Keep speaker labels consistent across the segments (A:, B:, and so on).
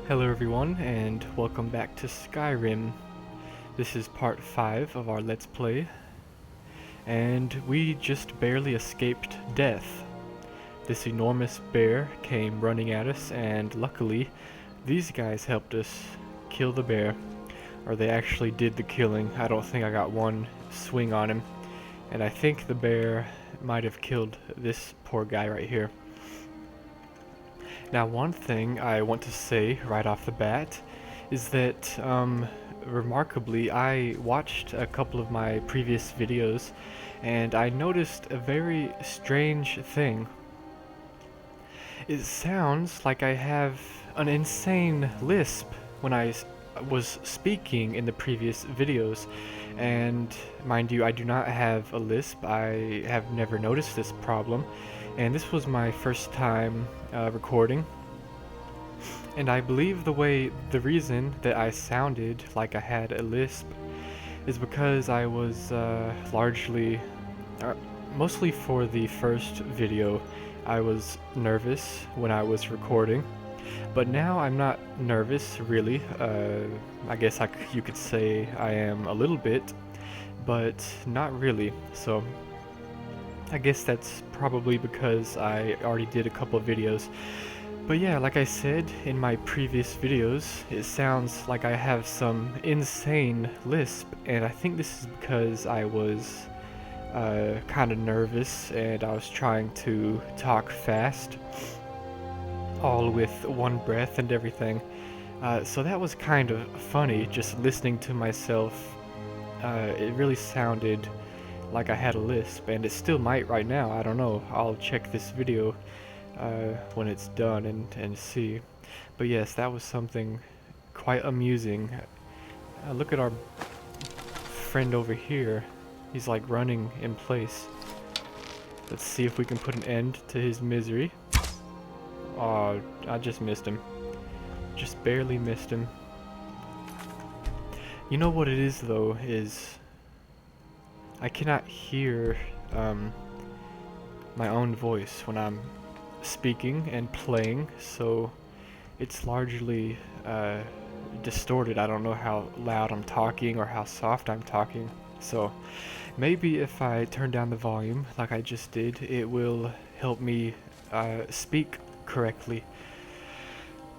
A: Hello everyone, and welcome back to Skyrim. This is part 5 of our Let's Play, and we just barely escaped death. This enormous bear came running at us, and luckily, these guys helped us kill the bear. Or they actually did the killing. I don't think I got one swing on him. And I think the bear might have killed this poor guy right here. Now, one thing I want to say right off the bat is that, remarkably, I watched a couple of my previous videos and I noticed a very strange thing. It sounds like I have an insane lisp when I was speaking in the previous videos, and mind you, I do not have a lisp. I have never noticed this problem, and this was my first time recording, and I believe the reason that I sounded like I had a lisp is because I was mostly for the first video, I was nervous when I was recording, but now I'm not nervous really. I guess you could say I am a little bit, but not really. So I guess that's probably because I already did a couple of videos. But yeah, like I said in my previous videos, it sounds like I have some insane lisp, and I think this is because I was kind of nervous and I was trying to talk fast, all with one breath and everything. So that was kind of funny, just listening to myself. It really sounded like I had a lisp, and it still might right now. I don't know. I'll check this video when it's done and see. But yes, that was something quite amusing. Look at our friend over here. He's like running in place. Let's see if we can put an end to his misery. Oh, I just missed him. Just barely missed him. You know what it is though, is I cannot hear my own voice when I'm speaking and playing, so it's largely distorted. I don't know how loud I'm talking or how soft I'm talking, so maybe if I turn down the volume like I just did, it will help me speak correctly.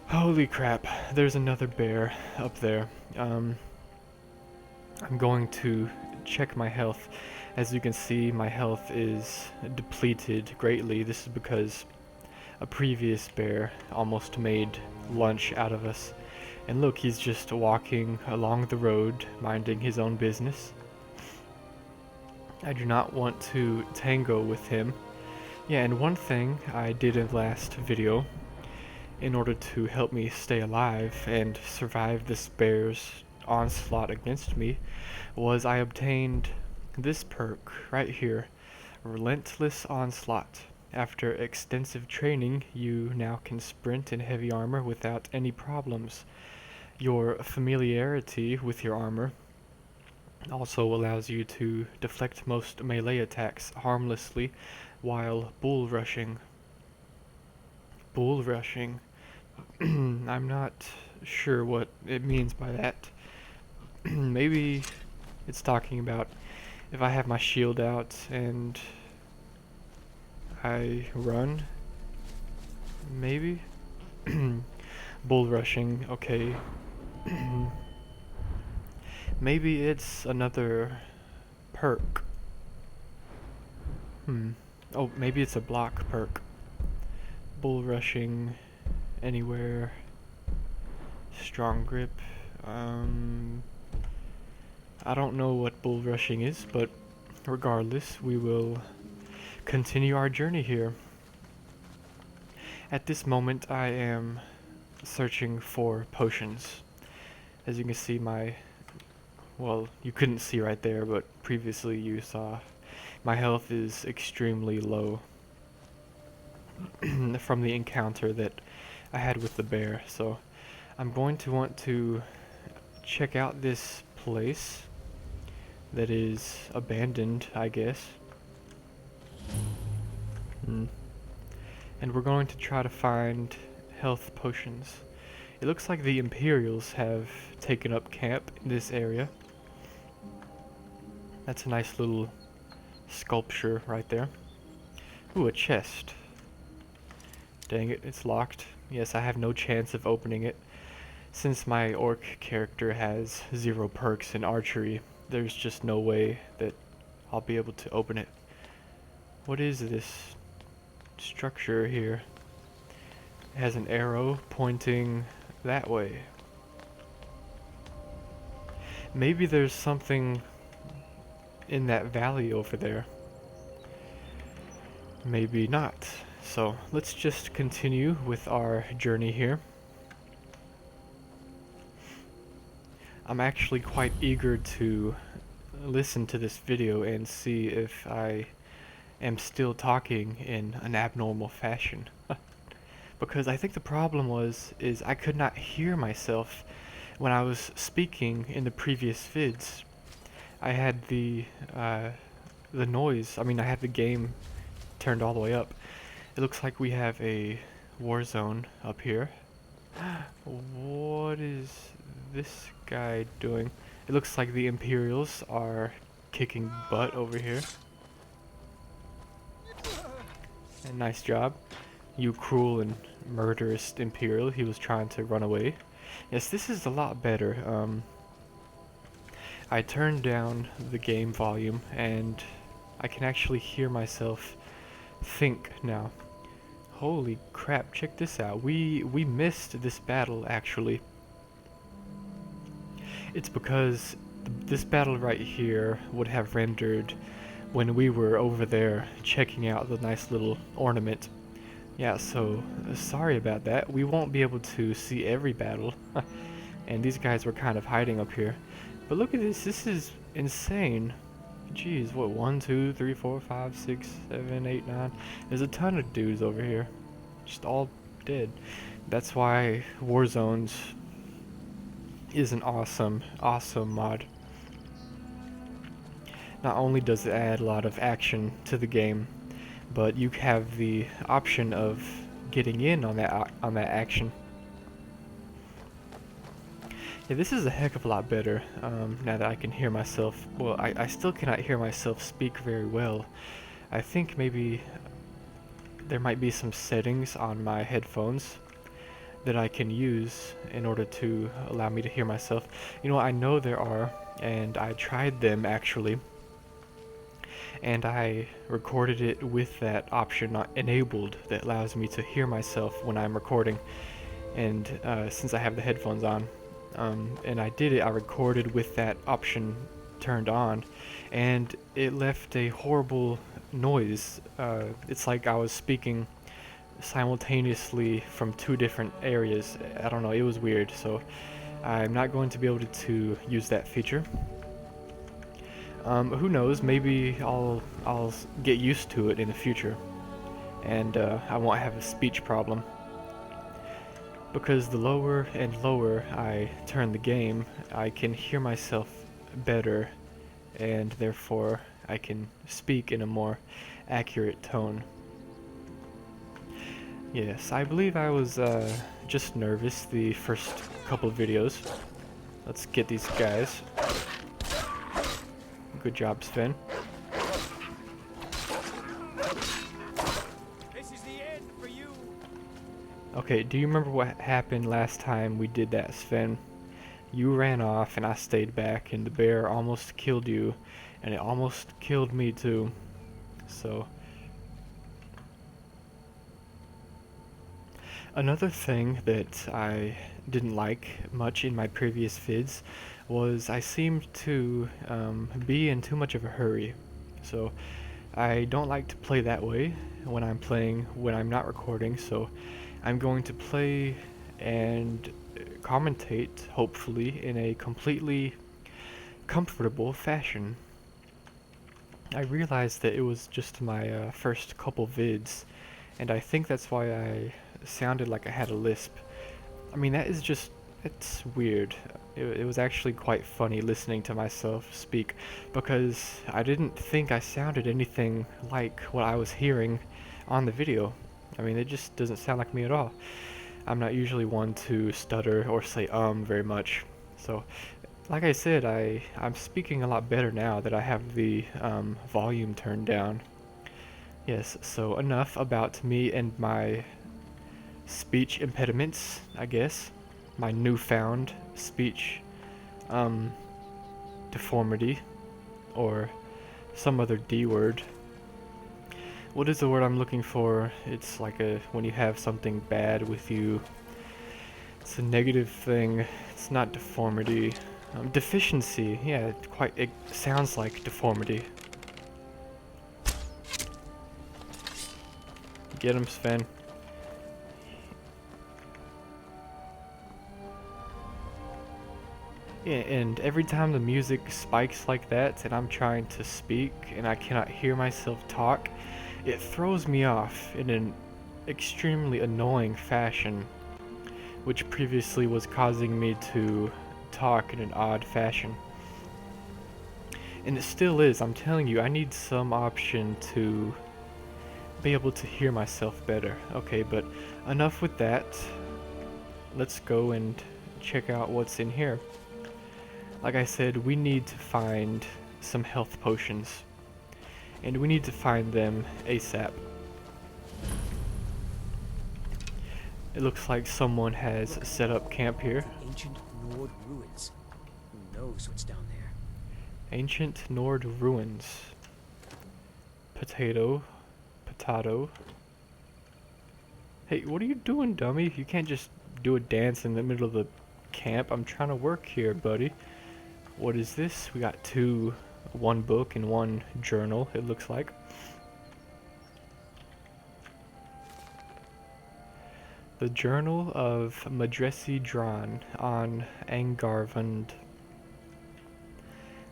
A: Holy crap, there's another bear up there. I'm going to check my health. As you can see, my health is depleted greatly. This is because a previous bear almost made lunch out of us. And look, he's just walking along the road, minding his own business. I do not want to tango with him. Yeah, and one thing I did in the last video, in order to help me stay alive and survive this bear's onslaught against me, was I obtained this perk right here, Relentless Onslaught. After extensive training, you now can sprint in heavy armor without any problems. Your familiarity with your armor also allows you to deflect most melee attacks harmlessly while bull rushing. Bull rushing. I'm not sure what it means by that. Maybe it's talking about if I have my shield out and I run. Maybe? Bull rushing, okay. Maybe it's another perk. Oh, maybe it's a block perk. Bull rushing anywhere. Strong grip. I don't know what bull rushing is, but regardless, we will continue our journey here. At this moment, I am searching for potions. As you can see, well, you couldn't see right there, but previously you saw my health is extremely low from the encounter that I had with the bear. So I'm going to want to check out this place that is abandoned, I guess. And we're going to try to find health potions. It looks like the Imperials have taken up camp in this area. That's a nice little sculpture right there. Ooh, a chest. Dang it, it's locked. Yes, I have no chance of opening it. Since my orc character has 0 perks in archery, there's just no way that I'll be able to open it. What is this structure here? It has an arrow pointing that way. Maybe there's something in that valley over there. Maybe not. So let's just continue with our journey here. I'm actually quite eager to listen to this video and see if I am still talking in an abnormal fashion. Because I think the problem is I could not hear myself when I was speaking in the previous vids. I had the noise, I mean I had the game turned all the way up. It looks like we have a war zone up here. What is this guy doing? It looks like the Imperials are kicking butt over here. And nice job. You cruel and murderous Imperial. He was trying to run away. Yes, this is a lot better. I turned down the game volume and I can actually hear myself think now. Holy crap, check this out. We missed this battle actually. It's because this battle right here would have rendered when we were over there checking out the nice little ornament. Yeah, so sorry about that. We won't be able to see every battle. And these guys were kind of hiding up here. But look at this, this is insane. Jeez, what, 1, 2, 3, 4, 5, 6, 7, 8, 9. There's a ton of dudes over here. Just all dead. That's why Warzones is an awesome mod. Not only does it add a lot of action to the game, but you have the option of getting in on that action. Yeah, this is a heck of a lot better now that I can hear myself. Well, I still cannot hear myself speak very well. I think maybe there might be some settings on my headphones that I can use in order to allow me to hear myself. You know, I know there are, and I tried them actually. And I recorded it with that option not enabled that allows me to hear myself when I'm recording. And since I have the headphones on, and I did it, I recorded with that option turned on, and it left a horrible noise. It's like I was speaking simultaneously from 2 different areas. I don't know, it was weird, so I'm not going to be able to use that feature. Who knows, maybe I'll get used to it in the future, and I won't have a speech problem. Because the lower and lower I turn the game, I can hear myself better, and therefore I can speak in a more accurate tone. Yes, I believe I was just nervous the first couple of videos. Let's get these guys. Good job, Sven.
B: This is the end for you.
A: Okay, do you remember what happened last time we did that, Sven? You ran off and I stayed back, and the bear almost killed you, and it almost killed me too. So another thing that I didn't like much in my previous vids was I seemed to be in too much of a hurry. So I don't like to play that way when I'm not recording, so I'm going to play and commentate, hopefully, in a completely comfortable fashion. I realized that it was just my first couple vids, and I think that's why I sounded like I had a lisp. I mean, it's weird. It was actually quite funny listening to myself speak, because I didn't think I sounded anything like what I was hearing on the video. I mean, it just doesn't sound like me at all. I'm not usually one to stutter or say very much. So, like I said, I'm speaking a lot better now that I have the volume turned down. Yes, so enough about me and my speech impediments, I guess. My newfound speech um, deformity, or some other D word. What is the word I'm looking for? It's like when you have something bad with you. It's a negative thing. It's not deformity. Deficiency. Yeah, it sounds like deformity. Get him, Sven. Yeah, and every time the music spikes like that and I'm trying to speak and I cannot hear myself talk, it throws me off in an extremely annoying fashion, which previously was causing me to talk in an odd fashion. And it still is, I'm telling you, I need some option to be able to hear myself better. Okay, but enough with that. Let's go and check out what's in here. Like I said, we need to find some health potions. And we need to find them ASAP. It looks like someone has set up camp here.
B: Ancient Nord ruins. Who knows what's down there?
A: Ancient Nord ruins. Potato. Hey, what are you doing, dummy? You can't just do a dance in the middle of the camp. I'm trying to work here, buddy. What is this? We got one book and one journal, it looks like. The Journal of Madresi Dran on Angarvund.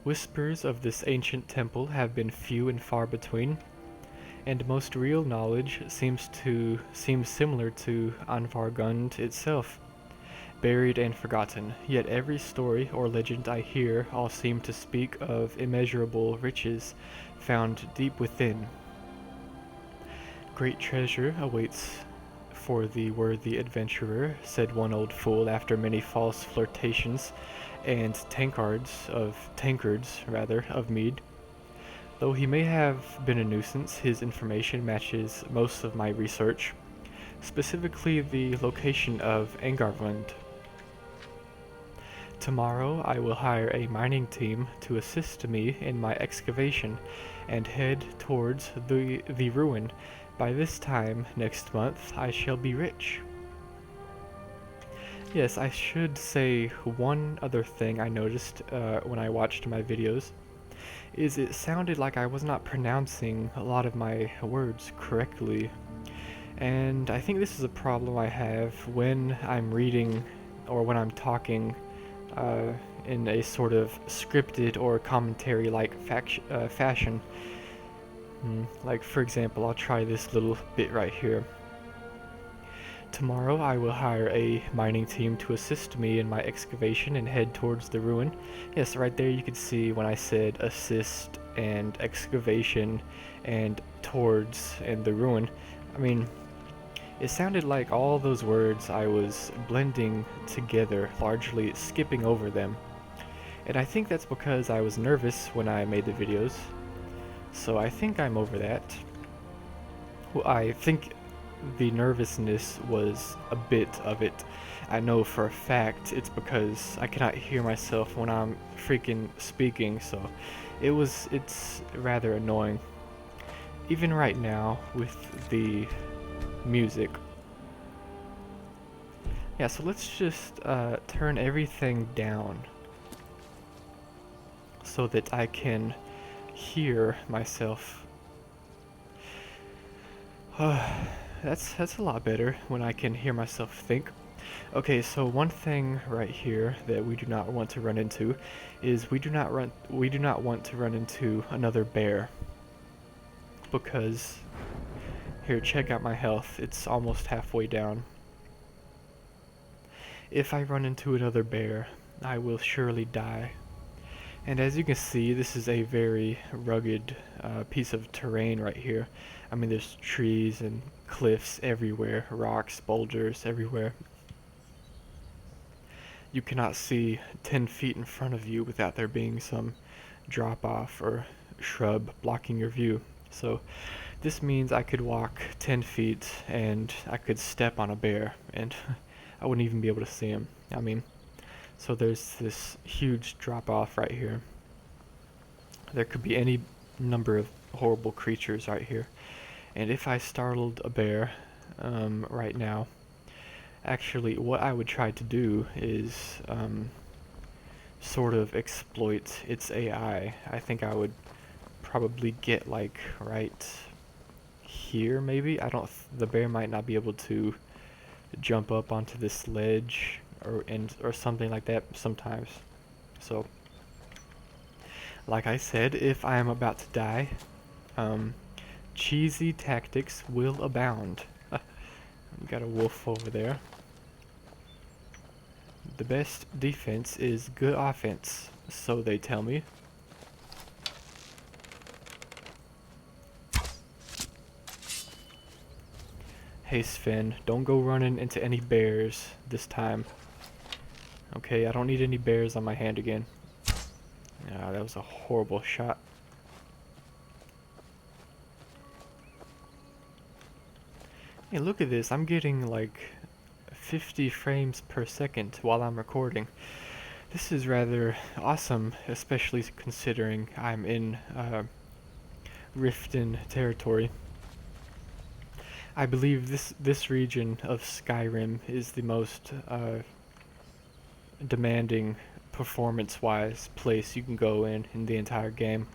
A: Whispers of this ancient temple have been few and far between, and most real knowledge seems similar to Anvargund itself, buried and forgotten. Yet every story or legend I hear all seem to speak of immeasurable riches found deep within. Great treasure awaits for the worthy adventurer, said one old fool after many false flirtations and tankards of mead. Though he may have been a nuisance, his information matches most of my research, specifically the location of Angarvund. Tomorrow I will hire a mining team to assist me in my excavation and head towards the ruin. By this time next month I shall be rich. Yes, I should say one other thing I noticed when I watched my videos is it sounded like I was not pronouncing a lot of my words correctly. And I think this is a problem I have when I'm reading or when I'm talking in a sort of scripted or commentary-like fashion. Like, for example, I'll try this little bit right here. Tomorrow I will hire a mining team to assist me in my excavation and head towards the ruin. Yes, right there you can see when I said assist and excavation and towards and the ruin. I mean, it sounded like all those words I was blending together, largely skipping over them. And I think that's because I was nervous when I made the videos. So I think I'm over that. Well, I think the nervousness was a bit of it. I know for a fact it's because I cannot hear myself when I'm freaking speaking, so it's rather annoying. Even right now with the music. Yeah, so let's just turn everything down so that I can hear myself. That's a lot better when I can hear myself think. Okay, so one thing right here that we do not want to run into is we do not want to run into another bear. Because here, check out my health. It's almost halfway down. If I run into another bear, I will surely die. And as you can see, this is a very rugged piece of terrain right here. I mean, there's trees and cliffs everywhere, rocks, boulders everywhere. You cannot see 10 feet in front of you without there being some drop off or shrub blocking your view. So this means I could walk 10 feet and I could step on a bear and I wouldn't even be able to see him. I mean, so there's this huge drop off right here. There could be any number of horrible creatures right here. And if I startled a bear right now, actually what I would try to do is sort of exploit its AI. I think I would probably get like right here maybe. I don't the bear might not be able to jump up onto this ledge or something like that sometimes. So like I said, if I am about to die, cheesy tactics will abound. Got a wolf over there. The best defense is good offense, so they tell me. Hey Sven, don't go running into any bears this time. Okay, I don't need any bears on my hand again. Yeah, that was a horrible shot. Hey, look at this. I'm getting like 50 frames per second while I'm recording. This is rather awesome, especially considering I'm in Riften territory. I believe this region of Skyrim is the most demanding performance-wise place you can go in the entire game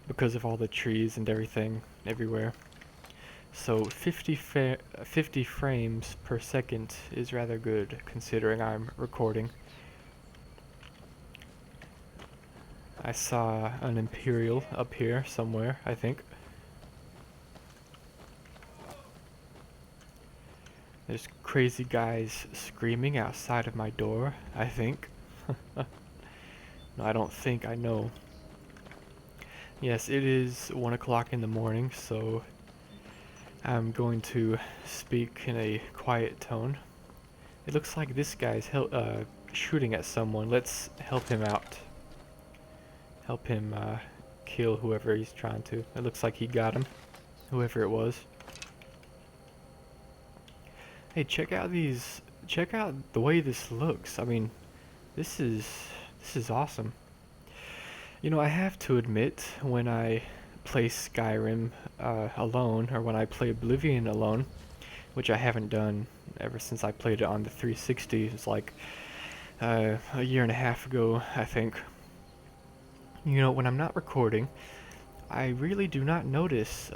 A: because of all the trees and everything everywhere. So 50 frames per second is rather good considering I'm recording. I saw an Imperial up here somewhere, I think. There's crazy guys screaming outside of my door, I think. No, I don't think, I know. Yes, it is 1 o'clock in the morning, so I'm going to speak in a quiet tone. It looks like this guy's shooting at someone. Let's help him out. Help him kill whoever he's trying to. It looks like he got him, whoever it was. Hey, check out the way this looks. I mean, this is awesome. You know, I have to admit, when I play Skyrim alone, or when I play Oblivion alone, which I haven't done ever since I played it on the 360, it's like a year and a half ago, I think. You know, when I'm not recording, I really do not notice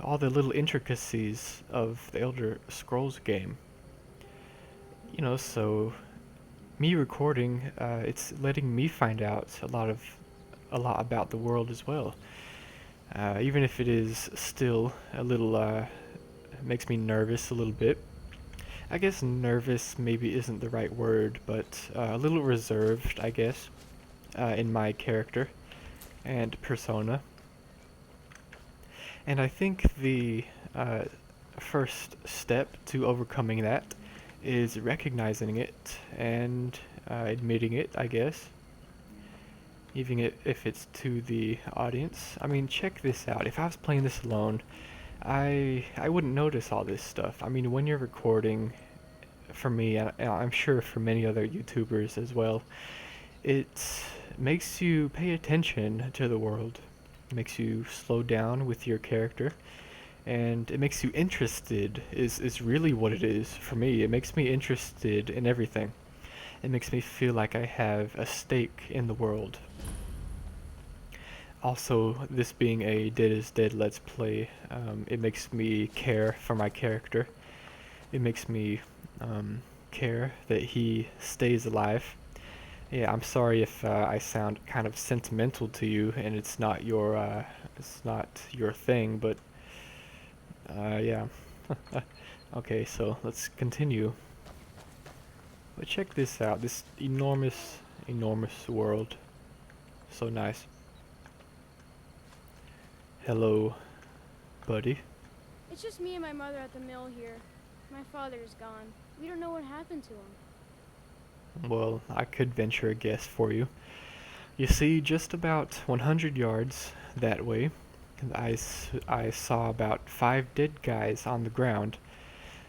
A: all the little intricacies of the Elder Scrolls game. You know, so me recording, it's letting me find out a lot about the world as well. Even if it is still a little, makes me nervous a little bit. I guess nervous maybe isn't the right word, but a little reserved, I guess, in my character and persona. And I think the first step to overcoming that is recognizing it and admitting it, I guess. Even if it's to the audience. I mean, check this out. If I was playing this alone, I wouldn't notice all this stuff. I mean, when you're recording, for me, and I'm sure for many other YouTubers as well, it makes you pay attention to the world. It makes you slow down with your character, and it makes you interested, is really what it is for me. It makes me interested in everything. It makes me feel like I have a stake in the world. Also, this being a Dead is Dead Let's Play, it makes me care for my character. It makes me care that he stays alive. Yeah, I'm sorry if I sound kind of sentimental to you and it's not your thing, but yeah. Okay, so let's continue. But check this out, this enormous world. So nice. Hello, buddy.
C: It's just me and my mother at the mill here. My father is gone. We don't know what happened to him.
A: Well, I could venture a guess for you. You see, just about 100 yards that way, I saw about 5 dead guys on the ground.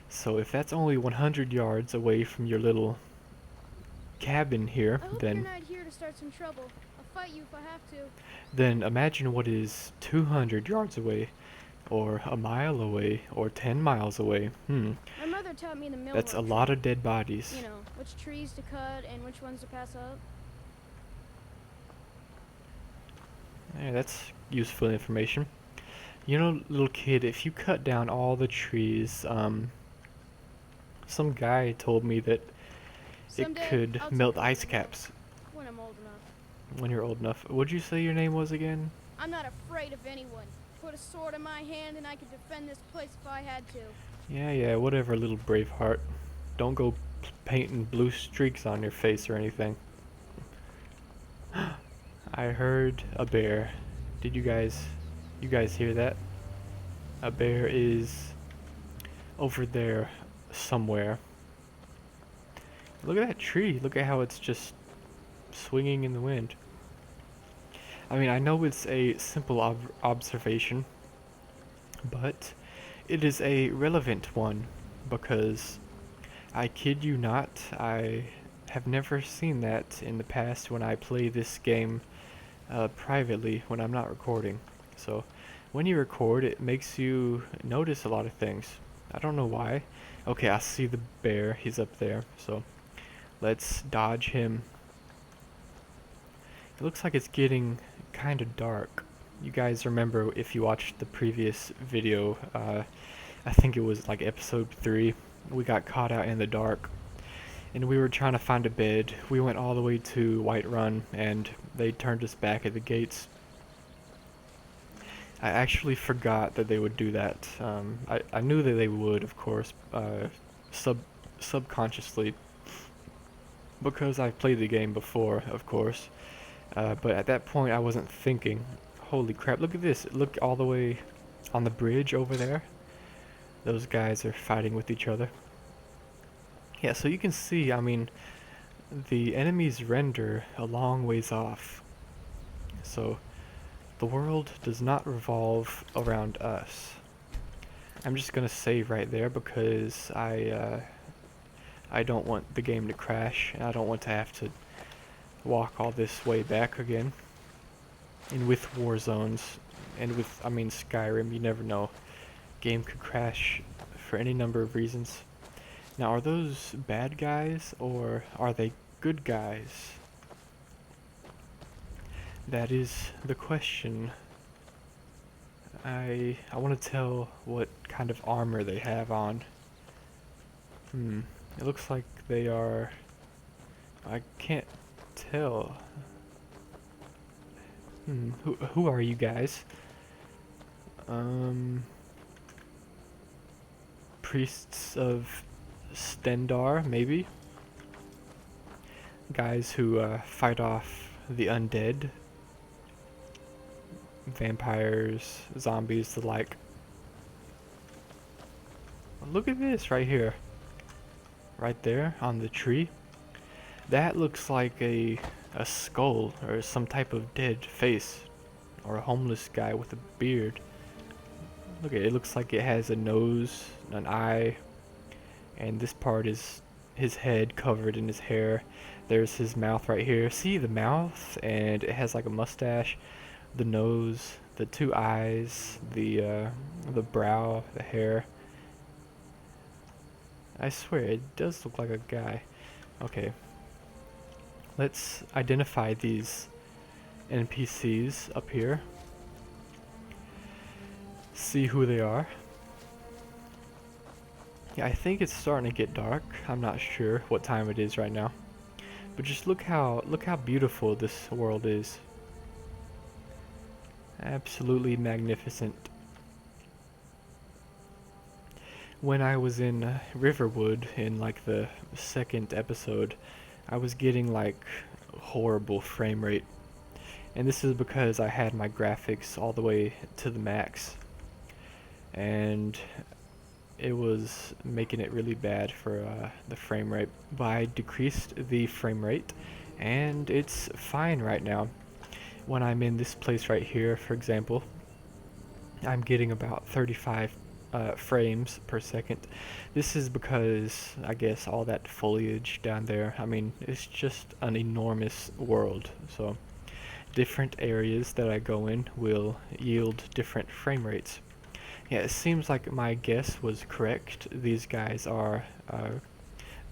A: So if that's only 100 yards away from your little cabin here,
C: I hope
A: then
C: you're not here to start some trouble. I'll fight you if I have to.
A: then imagine what is 200 yards away, or a mile away, or 10 miles away.
C: My mother taught me the mill
A: That's a
C: work.
A: lot of dead bodies.
C: You know, which trees to cut and which ones to pass up.
A: Yeah, that's useful information. You know, little kid, if you cut down all the trees, some guy told me that it
C: Someday,
A: could
C: I'll
A: melt
C: take you
A: ice
C: to the mill
A: caps
C: when I'm old enough.
A: when you're old enough. What'd you say your name was again?
C: I'm not afraid of anyone. Put a sword in my hand and I could defend this place if I had to.
A: Yeah, whatever, little Braveheart. Don't go painting blue streaks on your face or anything. I heard a bear. Did you guys hear that? A bear is over there somewhere. Look at that tree. Look at how it's just swinging in the wind. I mean, I know it's a simple observation, but it is a relevant one because I kid you not, I have never seen that in the past when I play this game privately when I'm not recording. So when you record, it makes you notice a lot of things. I don't know why. Okay, I see the bear. He's up there. So let's dodge him. It looks like it's getting kind of dark. You guys remember if you watched the previous video, I think it was like episode 3, we got caught out in the dark and we were trying to find a bed. We went all the way to Whiterun and they turned us back at the gates. I actually forgot that they would do that. I knew that they would, of course, subconsciously, because I've played the game before, of course. But at that point, I wasn't thinking. Holy crap! Look at this. Look all the way on the bridge over there. Those guys are fighting with each other. Yeah, so you can see. I mean, the enemies render a long ways off. So the world does not revolve around us. I'm just gonna save right there because I don't want the game to crash, and I don't want to have to walk all this way back again. And with war zones, and with, I mean, Skyrim, you never know. Game could crash for any number of reasons. Now, are those bad guys, or are they good guys? That is the question. I want to tell what kind of armor they have on. It looks like they are... I can't tell. Who are you guys? Priests of Stendar, maybe? Guys who fight off the undead. Vampires, zombies, the like. Look at this right here. Right there on the tree. That looks like a skull or some type of dead face, or a homeless guy with a beard. Look at it, it looks like it has a nose, an eye, and this part is his head covered in his hair. There's his mouth right here. See the mouth, and it has like a mustache, the nose, the 2 eyes, the brow, the hair. I swear it does look like a guy. Okay. Let's identify these NPCs up here. See who they are. Yeah, I think it's starting to get dark. I'm not sure what time it is right now. But just look how beautiful this world is. Absolutely magnificent. When I was in Riverwood in like the 2nd episode, I was getting like horrible frame rate. And this is because I had my graphics all the way to the max, and it was making it really bad for the frame rate. But I decreased the frame rate, and it's fine right now. When I'm in this place right here, for example, I'm getting about 35 frames per second. This is because, I guess, all that foliage down there, I mean, it's just an enormous world, so different areas that I go in will yield different frame rates. Yeah, it seems like my guess was correct. These guys are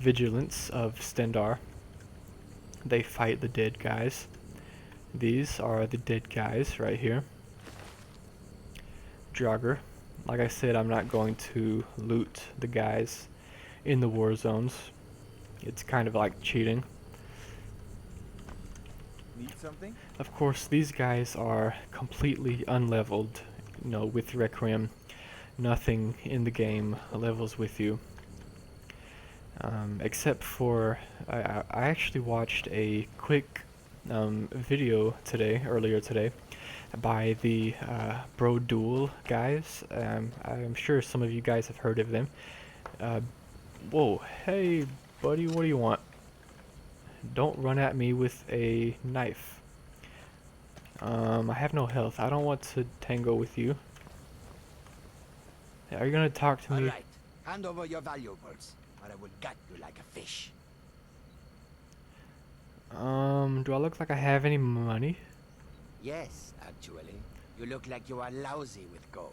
A: vigilants of Stendar. They fight the dead guys. These are the dead guys right here. Jogger. Like I said, I'm not going to loot the guys in the war zones. It's kind of like cheating.
D: Need something?
A: Of course, these guys are completely unleveled. You know, with Requiem, nothing in the game levels with you. Except for, I actually watched a quick video earlier today, by the Bro Duel guys. I'm sure some of you guys have heard of them. Whoa, hey buddy, what do you want? Don't run at me with a knife. I have no health. I don't want to tango with you. Are you gonna talk to me?
E: Alright, hand over your valuables, or I will gut you like a fish.
A: Do I look like I have any money?
E: Yes, actually. You look like you are lousy with gold.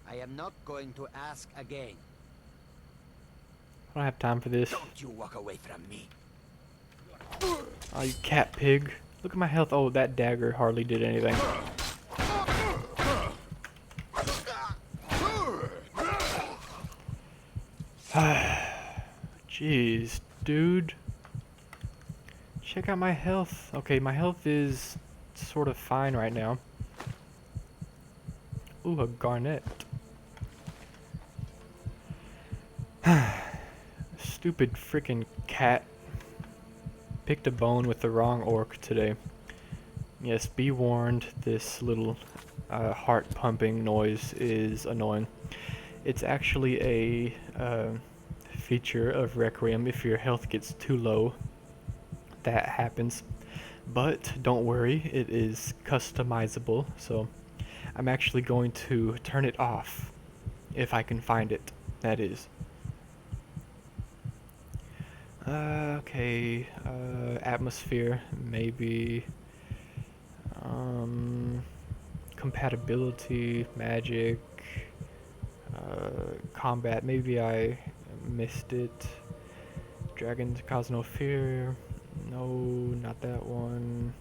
E: I am not going to ask again.
A: I don't have time for this.
E: Don't you walk away from me.
A: Oh, you cat pig. Look at my health. Oh, that dagger hardly did anything. Jeez, dude. Check out my health. Okay, my health is sort of fine right now. Ooh, a garnet. Stupid freaking cat. Picked a bone with the wrong orc today. Yes, be warned, this little heart pumping noise is annoying. It's actually a feature of Requiem. If your health gets too low, that happens. But don't worry, it is customizable, so I'm actually going to turn it off if I can find it, that is. Okay, atmosphere, maybe, compatibility, magic, combat, maybe I missed it. Dragons cause no fear, no, not that one.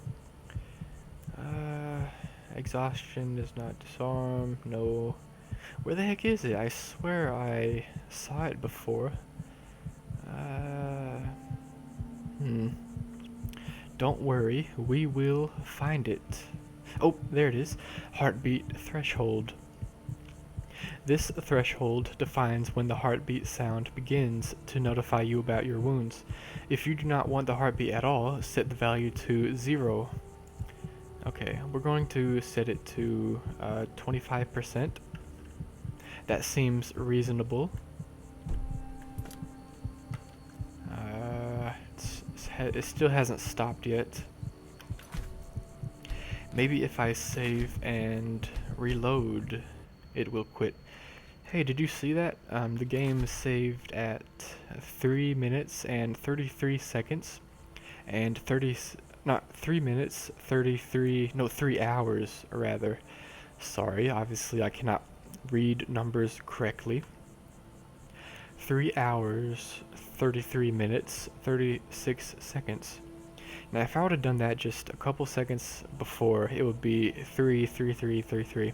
A: Exhaustion does not disarm, no. Where the heck is it? I swear I saw it before. Don't worry, we will find it. Oh, there it is. Heartbeat threshold. This threshold defines when the heartbeat sound begins to notify you about your wounds. If you do not want the heartbeat at all, set the value to 0. Okay, we're going to set it to 25%. That seems reasonable. It still hasn't stopped yet. Maybe if I save and reload, it will quit. Hey, did you see that? The game saved at 3 minutes and 33 seconds, and 3 hours rather. Sorry, obviously I cannot read numbers correctly. 3 hours, 33 minutes, 36 seconds. Now if I would have done that just a couple seconds before, it would be 33333.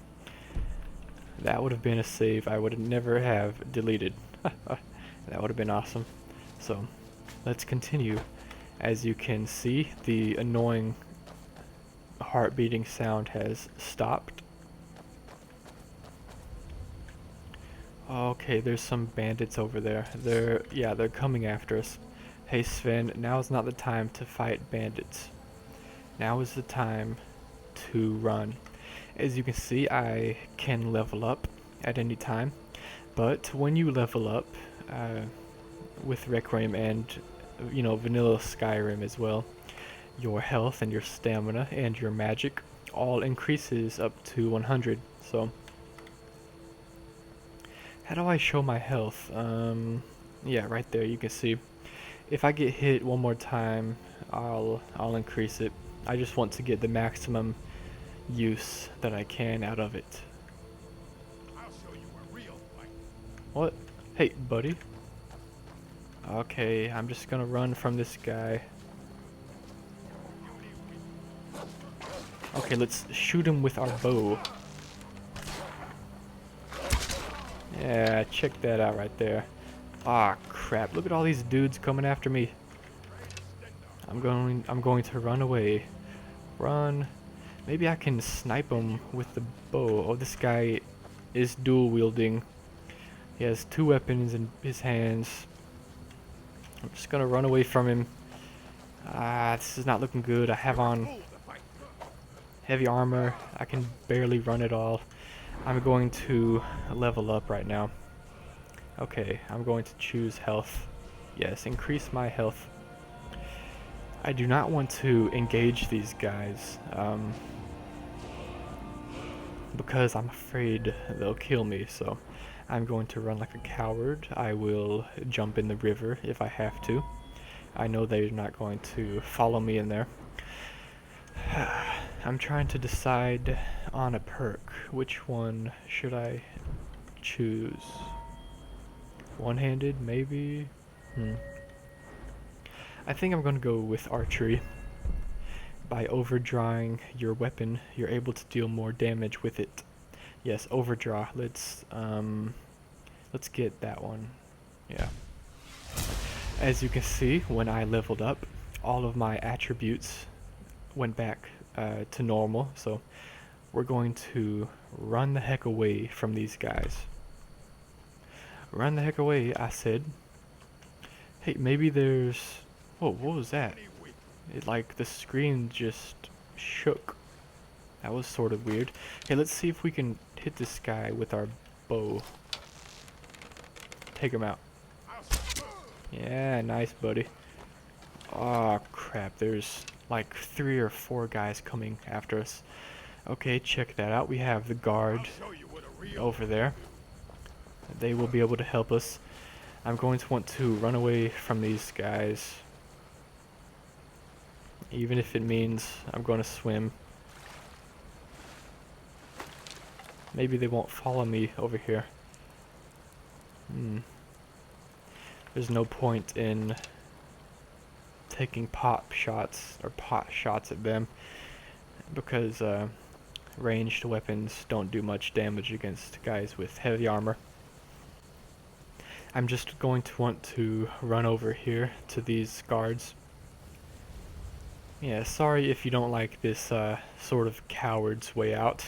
A: That would have been a save I would never have deleted. That would have been awesome. So, let's continue. As you can see, the annoying heart beating sound has stopped. Okay, there's some bandits over there. They're coming after us. Hey Sven, now is not the time to fight bandits. Now is the time to run. As you can see, I can level up at any time, but when you level up with Requiem and vanilla Skyrim as well, your health and your stamina and your magic all increases up to 100. So how do I show my health? Yeah, right there you can see. If I get hit one more time, I'll increase it. I just want to get the maximum use that I can out of it.
D: I'll show you a real fight.
A: What? Hey, buddy. Okay, I'm just gonna run from this guy. Okay, let's shoot him with our bow. Yeah, check that out right there. Ah, crap. Look at all these dudes coming after me. I'm going to run away. Run. Maybe I can snipe him with the bow. Oh, this guy is dual wielding. He has 2 weapons in his hands. I'm just gonna run away from him. This is not looking good. I have on heavy armor. I can barely run at all. I'm going to level up right now. Okay, I'm going to choose health. Yes, increase my health. I do not want to engage these guys because I'm afraid they'll kill me, so I'm going to run like a coward. I will jump in the river if I have to. I know they're not going to follow me in there. I'm trying to decide on a perk. Which one should I choose? One-handed, maybe? I think I'm going to go with archery. By overdrawing your weapon, you're able to deal more damage with it. Yes, overdraw. Let's get that one. Yeah. As you can see, when I leveled up, all of my attributes went back to normal, so we're going to run the heck away from these guys. Run the heck away, I said. Hey, maybe there's... Whoa, what was that? It, like, the screen just shook. That was sort of weird. Hey, let's see if we can hit this guy with our bow. Take him out. Yeah, nice, buddy. Oh, crap. There's like 3 or 4 guys coming after us. Okay, check that out. We have the guard over there. They will be able to help us. I'm going to want to run away from these guys. Even if it means I'm going to swim. Maybe they won't follow me over here. There's no point in taking pot shots at them because ranged weapons don't do much damage against guys with heavy armor. I'm just going to want to run over here to these guards. Yeah, sorry if you don't like this sort of coward's way out,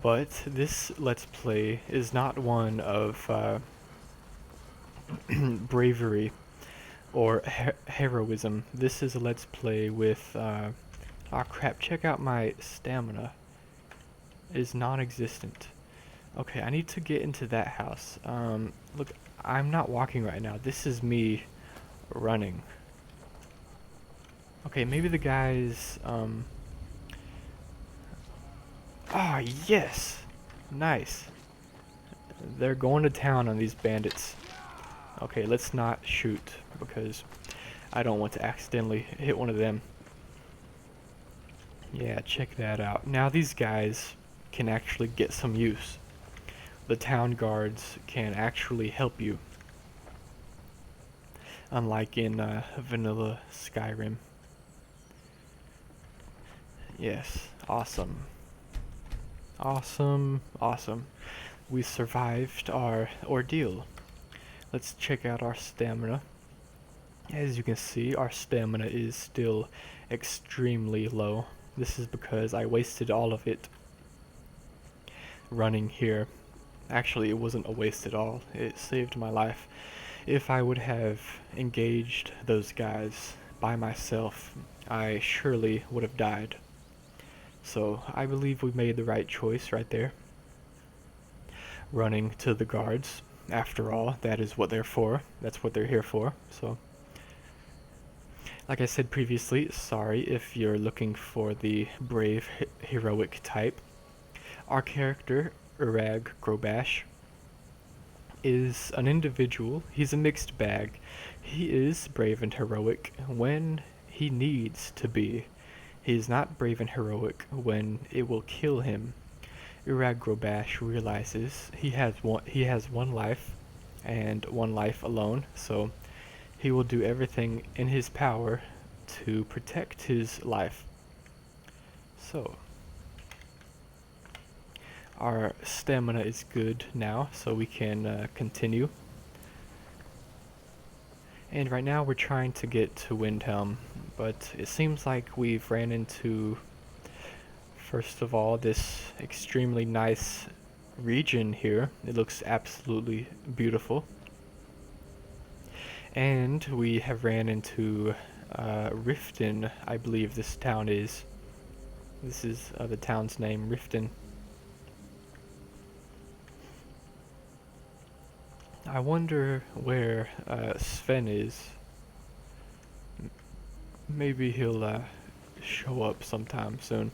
A: but this Let's Play is not one of bravery or heroism. This is a Let's Play with, oh crap, check out my stamina. It is non-existent. Okay, I need to get into that house. Look, I'm not walking right now. This is me running. Okay, maybe the guys, ah, yes! Nice. They're going to town on these bandits. Okay, let's not shoot, because I don't want to accidentally hit one of them. Yeah, check that out. Now these guys can actually get some use. The town guards can actually help you. Unlike in vanilla Skyrim. Yes, awesome. Awesome, awesome. We survived our ordeal. Let's check out our stamina. As you can see, our stamina is still extremely low. This is because I wasted all of it running here. Actually, it wasn't a waste at all. It saved my life. If I would have engaged those guys by myself, I surely would have died. So I believe we made the right choice right there. Running to the guards. After all, that is what they're for. That's what they're here for. So, like I said previously, sorry if you're looking for the brave, heroic type. Our character, Urag Grobash, is an individual. He's a mixed bag. He is brave and heroic when he needs to be. He is not brave and heroic when it will kill him. Urag Grobash realizes he has one life, and one life alone, so he will do everything in his power to protect his life. So, our stamina is good now, so we can continue. And right now we're trying to get to Windhelm, but it seems like we've ran into, first of all, this extremely nice region here. It looks absolutely beautiful. And we have ran into Riften, I believe this town is. This is the town's name, Riften. I wonder where Sven is. Maybe he'll show up sometime soon.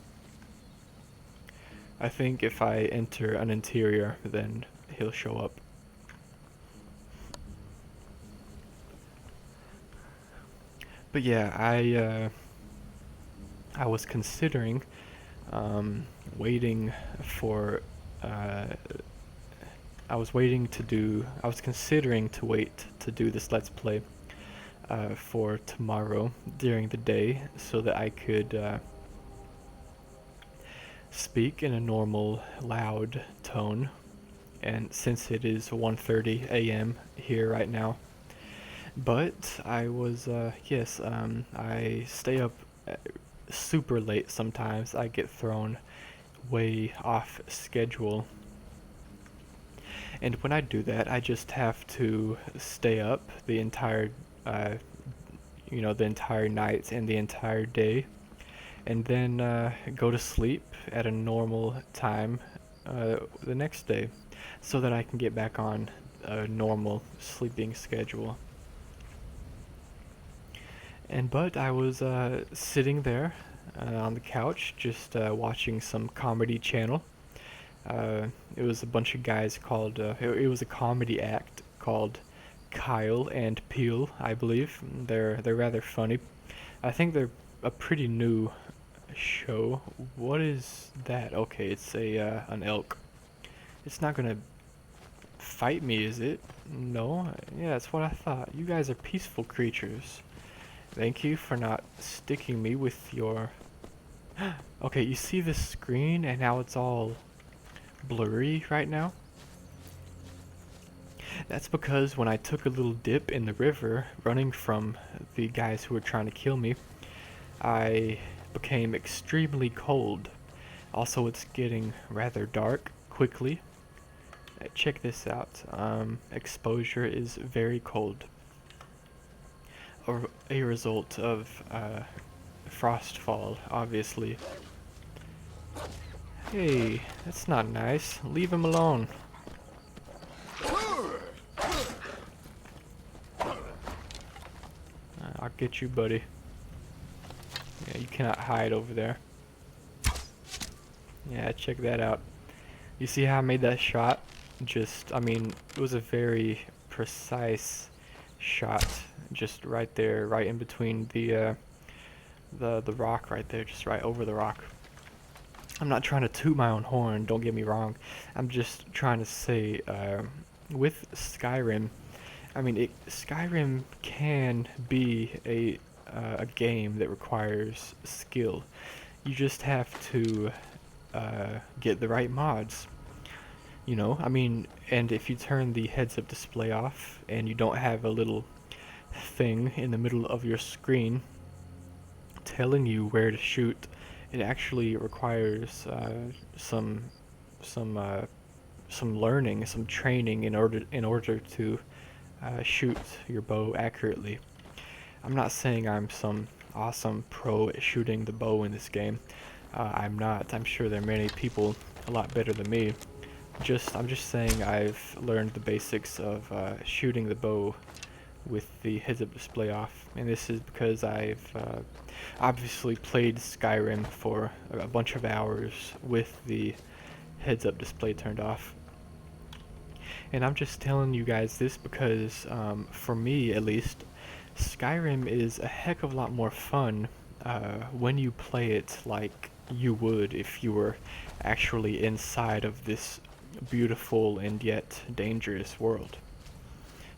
A: I think if I enter an interior, then he'll show up. But yeah, I was considering waiting for I was considering to wait to do this Let's Play for tomorrow during the day so that I could speak in a normal, loud tone. And since it is 1:30 a.m. here right now, but I was, I stay up super late sometimes. I get thrown way off schedule. And when I do that, I just have to stay up the entire, the entire night and the entire day, and then go to sleep at a normal time the next day, so that I can get back on a normal sleeping schedule. But I was sitting there on the couch, just watching some comedy channel. It was a bunch of guys called, it was a comedy act called Kyle and Peel, I believe. They're rather funny. I think they're a pretty new show. What is that? Okay, it's an elk. It's not gonna fight me, is it? No? Yeah, that's what I thought. You guys are peaceful creatures. Thank you for not sticking me with your... Okay, you see this screen and now it's all blurry right now? That's because when I took a little dip in the river, running from the guys who were trying to kill me, I became extremely cold. Also, it's getting rather dark quickly. Check this out. Exposure is very cold. A result of frostfall, obviously. Hey, that's not nice. Leave him alone. I'll get you, buddy. Yeah, you cannot hide over there. Yeah, check that out. You see how I made that shot? I mean, it was a very precise shot. Just right there, right in between the rock right there, just right over the rock. I'm not trying to toot my own horn, don't get me wrong. I'm just trying to say, with Skyrim, I mean, Skyrim can be a game that requires skill. You just have to get the right mods. You know, I mean, and if you turn the heads-up display off and you don't have a little thing in the middle of your screen telling you where to shoot, it actually requires some learning, some training in order to shoot your bow accurately. I'm not saying I'm some awesome pro at shooting the bow in this game. I'm not. I'm sure there are many people a lot better than me. I'm just saying I've learned the basics of shooting the bow with the heads-up display off, and this is because I've obviously played Skyrim for a bunch of hours with the heads-up display turned off. And I'm just telling you guys this because, for me at least, Skyrim is a heck of a lot more fun when you play it like you would if you were actually inside of this beautiful and yet dangerous world.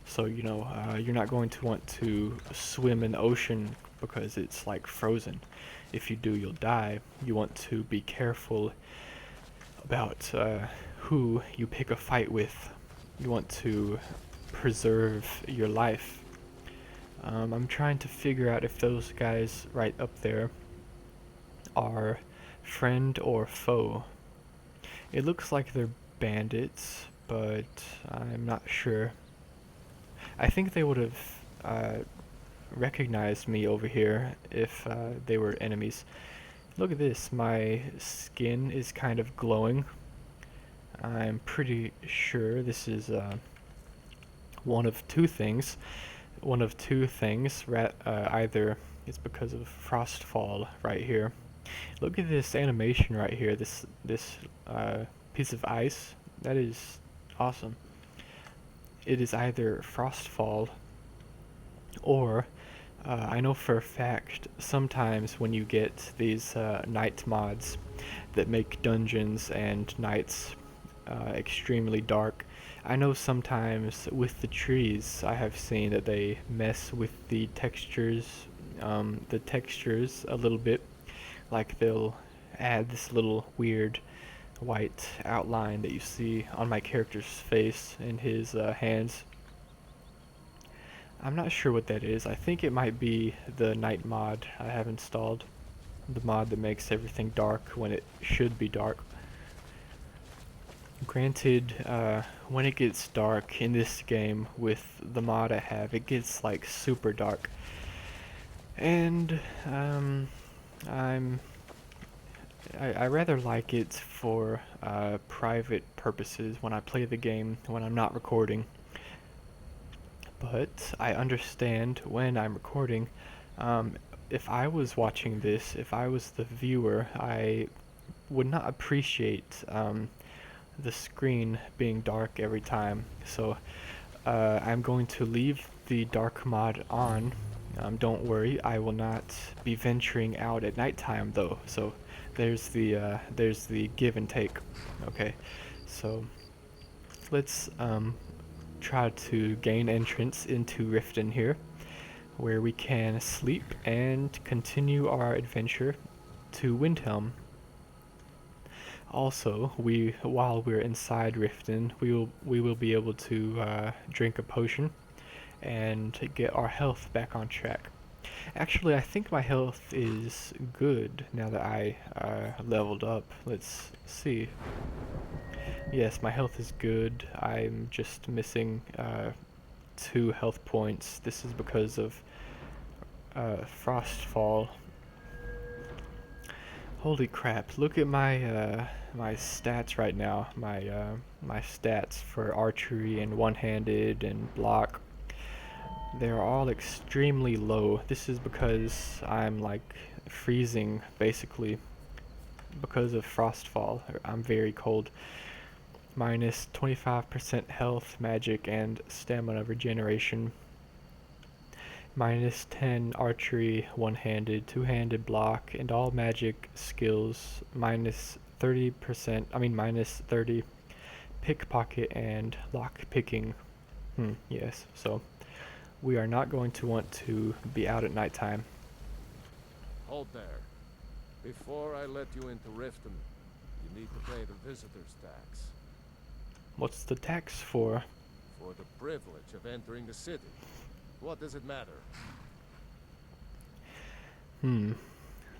A: So, you know, you're not going to want to swim in the ocean because it's like frozen. If you do, you'll die. You want to be careful about who you pick a fight with. You want to preserve your life. I'm trying to figure out if those guys right up there are friend or foe. It looks like they're bandits, but I'm not sure. I think they would have recognized me over here if they were enemies. Look at this, my skin is kind of glowing. I'm pretty sure this is one of two things. Either it's because of frostfall right here. Look at this animation right here. This piece of ice. That is awesome. It is either frostfall or I know for a fact sometimes when you get these night mods that make dungeons and nights extremely dark, I know sometimes with the trees I have seen that they mess with the textures a little bit. Like they'll add this little weird white outline that you see on my character's face and his hands. I'm not sure what that is. I think it might be the night mod I have installed. The mod that makes everything dark when it should be dark. Granted, when it gets dark in this game with the mod I have, it gets like super dark. And I rather like it for private purposes when I play the game when I'm not recording. But I understand when I'm recording. If I was watching this, if I was the viewer, I would not appreciate the screen being dark every time. So I'm going to leave the dark mod on. Don't worry, I will not be venturing out at nighttime though. So there's the give and take. Okay, so let's try to gain entrance into Riften here, where we can sleep and continue our adventure to Windhelm. Also, while we're inside Riften, we will be able to drink a potion and get our health back on track. Actually, I think my health is good now that I leveled up. Let's see. Yes, my health is good. I'm just missing 2 health points. This is because of Frostfall. Holy crap, look at my my stats right now. My stats for archery and one-handed and block. They're all extremely low. This is because I'm like freezing basically because of Frostfall. I'm very cold. Minus 25% health, magic, and stamina regeneration. Minus 10 archery, one-handed, two-handed block, and all magic skills. Minus 30 pickpocket and lock picking. Yes, so we are not going to want to be out at nighttime.
F: Hold there. Before I let you into Riften, you need to pay the visitor's tax.
A: What's the tax for?
F: For the privilege of entering the city. What does it matter?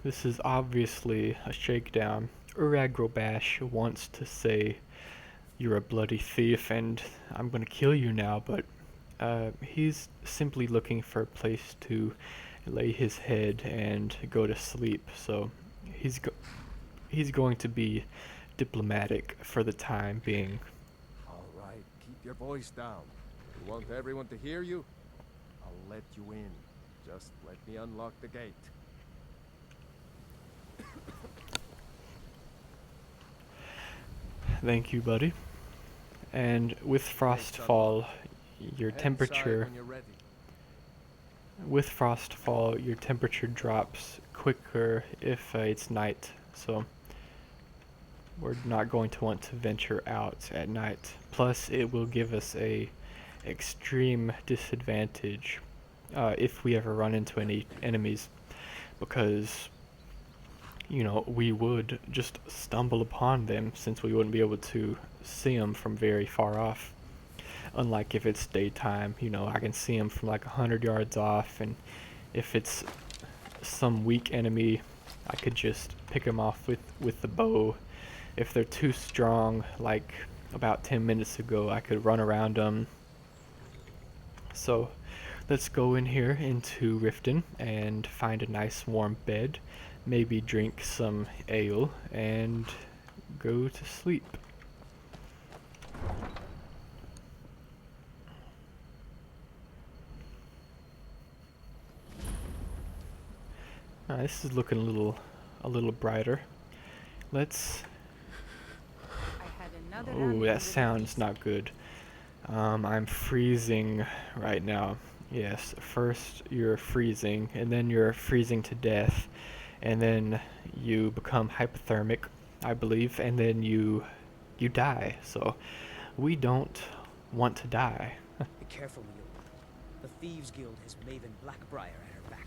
A: This is obviously a shakedown. Uragrobash wants to say you're a bloody thief and I'm gonna kill you now, but he's simply looking for a place to lay his head and go to sleep. So he's he's going to be diplomatic for the time being.
F: All right, keep your voice down. You want everyone to hear you? I'll let you in. Just let me unlock the gate.
A: Thank you, buddy. And with frostfall, your
F: Head inside
A: temperature
F: when you're ready.
A: with frostfall, your temperature drops quicker if it's night. So we're not going to want to venture out at night. Plus, it will give us a extreme disadvantage if we ever run into any enemies, because we would just stumble upon them since we wouldn't be able to see them from very far off. Unlike if it's daytime, I can see them from like 100 yards off, and if it's some weak enemy, I could just pick them off with the bow. If they're too strong, like about 10 minutes ago, I could run around them. So let's go in here into Riften and find a nice warm bed, maybe drink some ale, and go to sleep. This is looking a little brighter. Let's. Oh, that sounds not good. I'm freezing right now. Yes, first you're freezing, and then you're freezing to death, and then you become hypothermic, I believe, and then you die. So we don't want to die.
B: Be careful, Mule. The Thieves Guild has Maven Blackbriar at her back.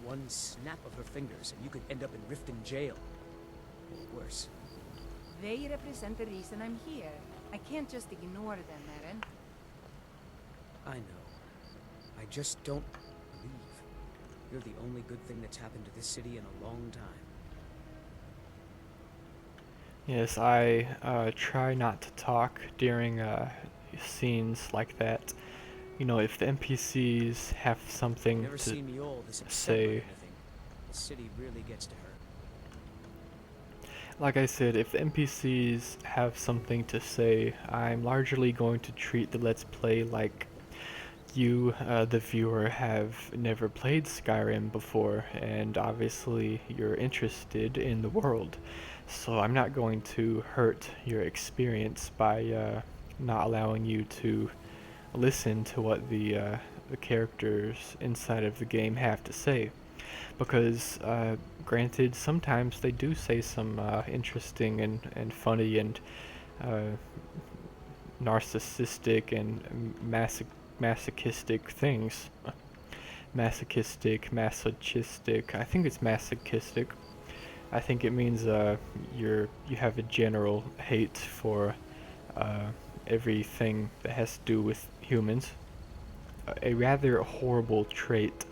B: One snap of her fingers and you could end up in Riften jail. Or worse.
G: They represent the reason I'm here. I can't just ignore them, Eren.
B: I know. I just don't believe. You're the only good thing that's happened to this city in a long time.
A: Yes, I try not to talk during scenes like that. If the NPCs have something
B: Never
A: to
B: seen Mule this upset
A: say.
B: by anything. The city really gets to her.
A: Like I said, if the NPCs have something to say, I'm largely going to treat the Let's Play like you, the viewer, have never played Skyrim before, and obviously you're interested in the world. So I'm not going to hurt your experience by not allowing you to listen to what the characters inside of the game have to say. Because, granted, sometimes they do say some interesting and funny and narcissistic and masochistic things. Masochistic. I think it's masochistic. I think it means you have a general hate for everything that has to do with humans. A rather horrible trait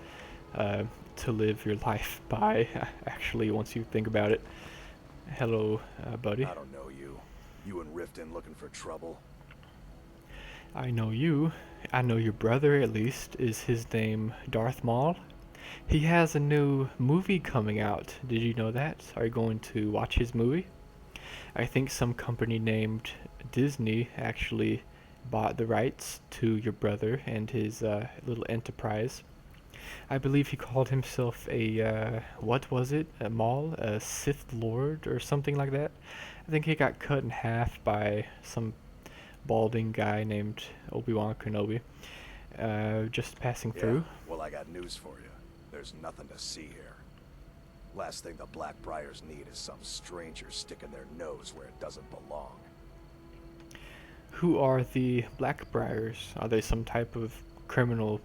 A: to live your life by, actually, once you think about it. Hello, buddy.
D: I don't know you. You and Riften looking for trouble?
A: I know you. I know your brother, at least. Is his name Darth Maul? He has a new movie coming out. Did you know that? Are you going to watch his movie? I think some company named Disney actually bought the rights to your brother and his little enterprise. I believe he called himself what was it? A Maul? A Sith Lord or something like that? I think he got cut in half by some balding guy named Obi-Wan Kenobi. Just passing through.
D: Well, I got news for you. There's nothing to see here. Last thing the Blackbriars need is some stranger sticking their nose where it doesn't belong.
A: Who are the Blackbriars? Are they some type of criminal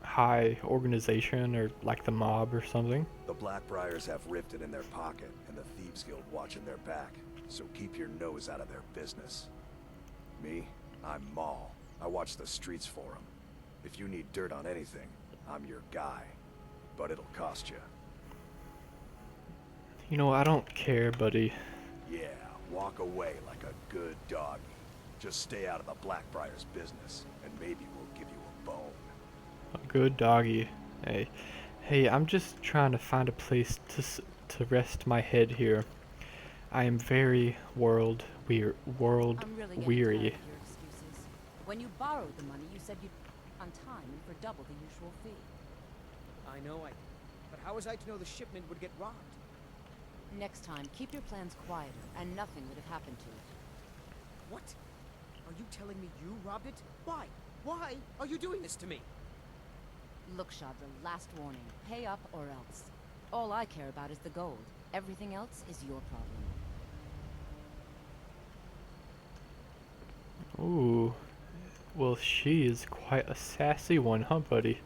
A: high organization, or like the mob or something?
D: The Blackbriars have Riften in their pocket, and the Thieves Guild watching their back, so keep your nose out of their business. Me? I'm Maul. I watch the streets for them. If you need dirt on anything, I'm your guy. But it'll cost you.
A: I don't care, buddy.
D: Yeah, walk away like a good doggy. Just stay out of the Blackbriars' business, and maybe we'll give you a
A: Good doggy. Hey, hey, I'm just trying to find a place to rest my head here. I am very world
H: I'm really getting tired
A: weary.
H: of your excuses. When you borrowed the money, you said you'd on time and for double the usual fee.
B: I know I did. But how was I to know the shipment would get robbed?
H: Next time, keep your plans quieter, and nothing would have happened to it.
B: What? Are you telling me you robbed it? Why? Why are you doing this to me?
H: Look, Shadra, last warning. Pay up or else. All I care about is the gold. Everything else is your problem.
A: Ooh. Well, she is quite a sassy one, huh, buddy?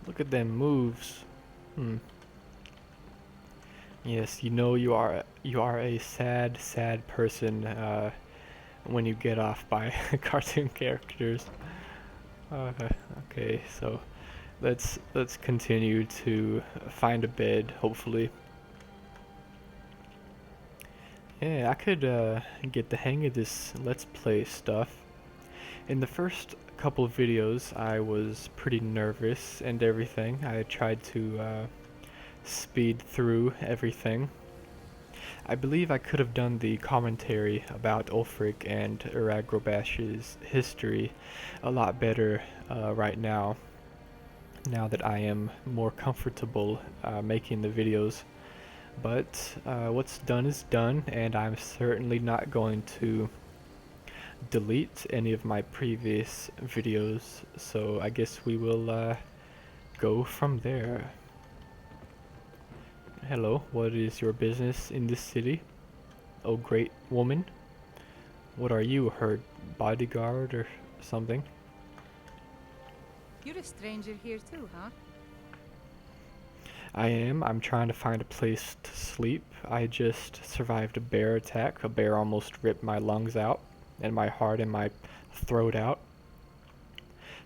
A: Look at them moves. Yes, you know you are a sad person when you get off by cartoon characters. Okay, so let's continue to find a bed, hopefully. Yeah, I could get the hang of this Let's Play stuff. In the first couple of videos, I was pretty nervous and everything. I tried to speed through everything. I believe I could have done the commentary about Ulfric and Iragrobash's history a lot better right now that I am more comfortable making the videos. But what's done is done, and I'm certainly not going to delete any of my previous videos, so I guess we will go from there. Hello, what is your business in this city? Oh, great woman. What are you, her bodyguard or something?
G: You're a stranger here too, huh?
A: I am. I'm trying to find a place to sleep. I just survived a bear attack. A bear almost ripped my lungs out, and my heart and my throat out.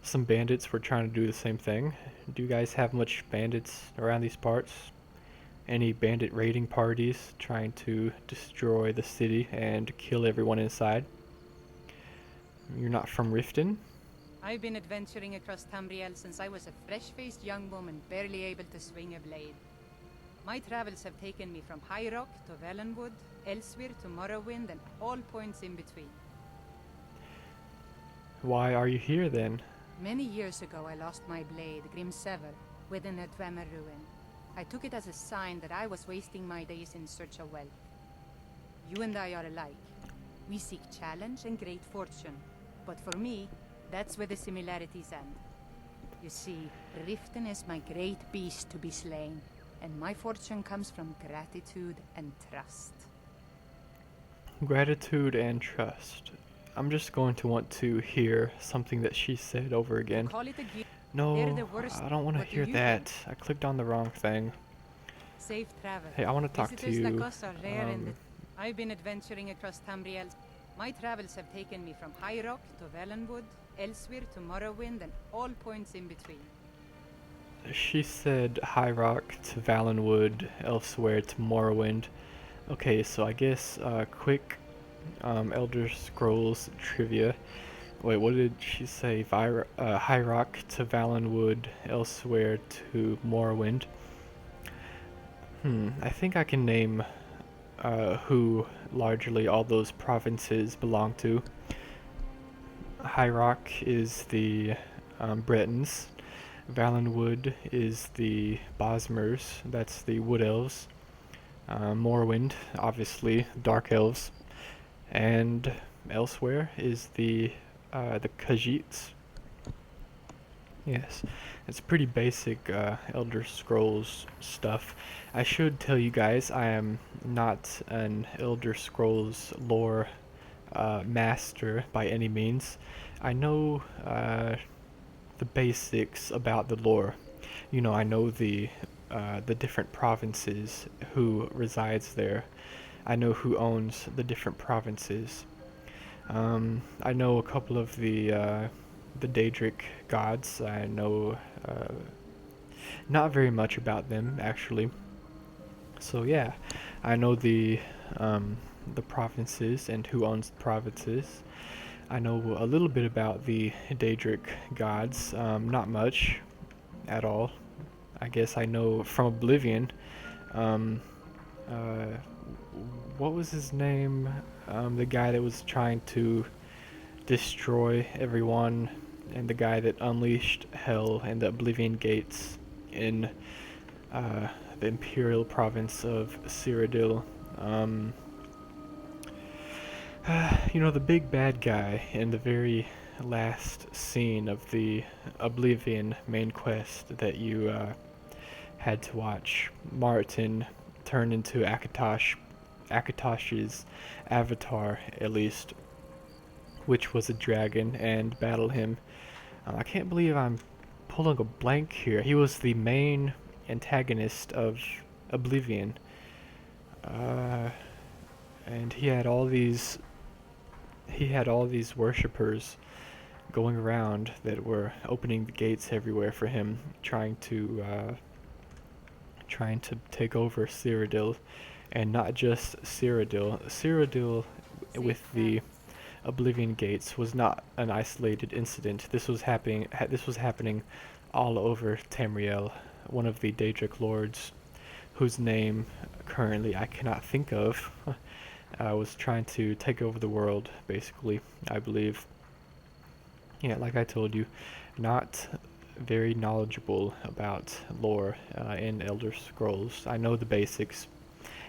A: Some bandits were trying to do the same thing. Do you guys have much bandits around these parts? Any bandit raiding parties trying to destroy the city and kill everyone inside? You're not from Riften?
G: I've been adventuring across Tamriel since I was a fresh-faced young woman barely able to swing a blade. My travels have taken me from High Rock to Valenwood, elsewhere to Morrowind, and all points in between.
A: Why are you here then?
G: Many years ago I lost my blade, Grimsever, within a Dwemer ruin. I took it as a sign that I was wasting my days in search of wealth. You and I are alike. We seek challenge and great fortune. But for me, that's where the similarities end. You see, Riften is my great beast to be slain, and my fortune comes from gratitude and trust.
A: Gratitude and trust. I'm just going to want to hear something that she said over again.
G: Call it a gift.
A: No,
G: They're the worst.
A: I don't want to
G: What do
A: hear
G: you
A: that.
G: think?
A: I clicked on the wrong thing.
G: Safe travel.
A: Hey, I want to talk to
G: Visitors
A: you.
G: like us are rare in the... I've been adventuring across Tamriel. My travels have taken me from High Rock to Valenwood, elsewhere to Morrowind, and all points in between.
A: She said High Rock to Valenwood, elsewhere to Morrowind. Okay, so I guess quick Elder Scrolls trivia. Wait, what did she say? High Rock to Valenwood, elsewhere to Morrowind. I think I can name who largely all those provinces belong to. High Rock is the Bretons. Valenwood is the Bosmers, that's the Wood Elves. Morrowind, obviously, Dark Elves. And elsewhere is the Khajiits. Yes, it's pretty basic Elder Scrolls stuff. I should tell you guys I am not an Elder Scrolls lore master by any means. I know the basics about the lore. You know, I know the different provinces, who resides there. I know who owns the different provinces. I know a couple of the Daedric gods. I know not very much about them actually. So yeah, I know the provinces and who owns the provinces. I know a little bit about the Daedric gods, not much. at all. I guess I know from Oblivion. Um, what was his name? The guy that was trying to destroy everyone, and the guy that unleashed hell and the Oblivion Gates in the Imperial province of Cyrodiil. Um, you know, the big bad guy in the very last scene of the Oblivion main quest that you had to watch. Martin turn into Akatosh's avatar, at least, which was a dragon, and battle him. I can't believe I'm pulling a blank here. He was the main antagonist of Oblivion, and he had all these worshippers going around that were opening the gates everywhere for him, trying to take over Cyrodiil, and not just Cyrodiil. Cyrodiil with the Oblivion Gates was not an isolated incident. This was happening all over Tamriel, one of the Daedric lords, whose name currently I cannot think of, was trying to take over the world, basically, I believe. Yeah, like I told you, not very knowledgeable about lore in Elder Scrolls. I know the basics,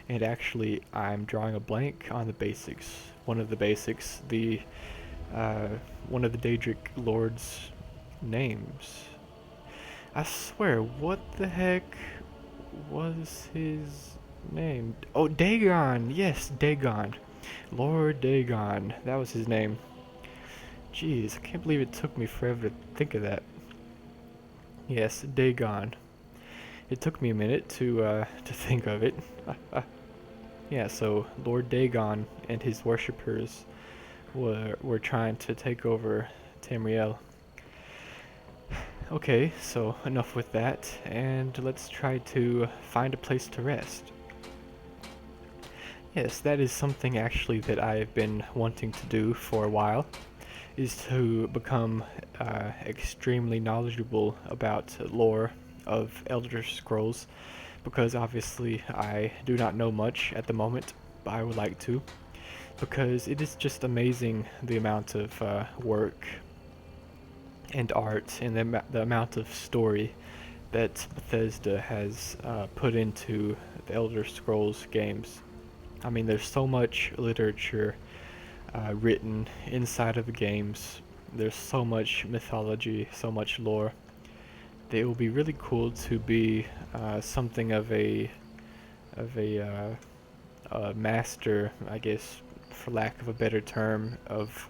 A: and actually I'm drawing a blank on the basics. One of the basics, one of the Daedric lords' names. I swear, what the heck was his name? Oh, Dagon! Yes, Dagon. Lord Dagon. That was his name. Jeez, I can't believe it took me forever to think of that. Yes, Dagon. It took me a minute to think of it. Yeah, so Lord Dagon and his worshippers were trying to take over Tamriel. Okay, so enough with that, and let's try to find a place to rest. Yes, that is something actually that I've been wanting to do for a while, is to become extremely knowledgeable about lore of Elder Scrolls, because obviously I do not know much at the moment, but I would like to, because it is just amazing the amount of work and art and the amount of story that Bethesda has put into the Elder Scrolls games. I mean, there's so much literature written inside of the games. There's so much mythology, so much lore. That it will be really cool to be something of a master, I guess, for lack of a better term, of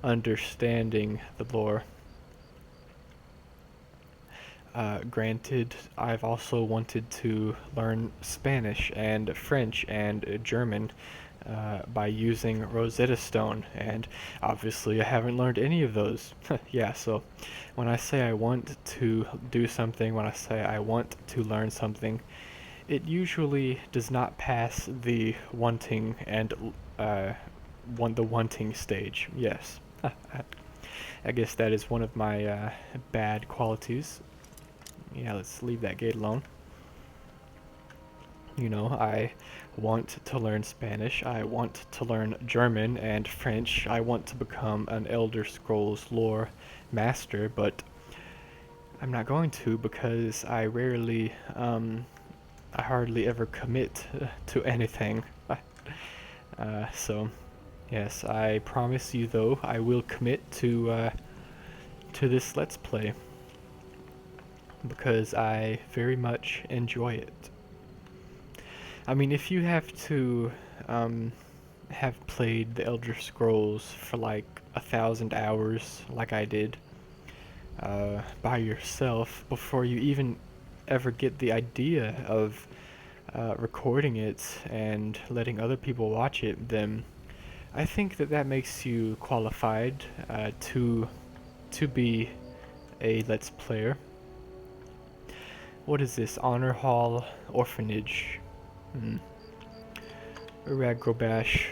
A: understanding the lore. Granted, I've also wanted to learn Spanish and French and German by using Rosetta Stone, and obviously I haven't learned any of those. Yeah, so when I say I want to do something, when I say I want to learn something, it usually does not pass the wanting and the wanting stage. Yes. I guess that is one of my bad qualities. Yeah, let's leave that gate alone. You know, I want to learn Spanish, I want to learn German and French, I want to become an Elder Scrolls lore master, but I'm not going to, because I hardly ever commit to anything. So, yes, I promise you though, I will commit to this Let's Play, because I very much enjoy it. I mean, if you have to have played the Elder Scrolls for like 1,000 hours, like I did, by yourself, before you even ever get the idea of recording it and letting other people watch it, then I think that makes you qualified to be a Let's Player. What is this? Honor Hall Orphanage. Ragrobash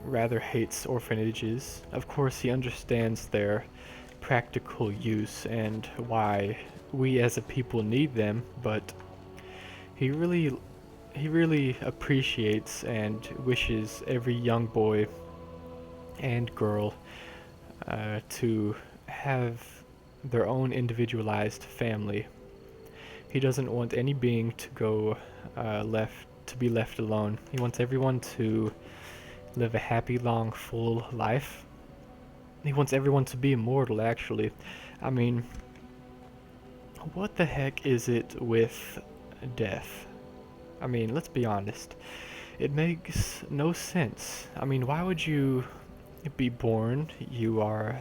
A: rather hates orphanages. Of course, he understands their practical use and why we as a people need them, but he really appreciates and wishes every young boy and girl to have their own individualized family. He doesn't want any being to go be left alone. He wants everyone to live a happy, long, full life. He wants everyone to be immortal, actually. I mean, what the heck is it with death? I mean, let's be honest. It makes no sense. I mean, why would you be born? You are,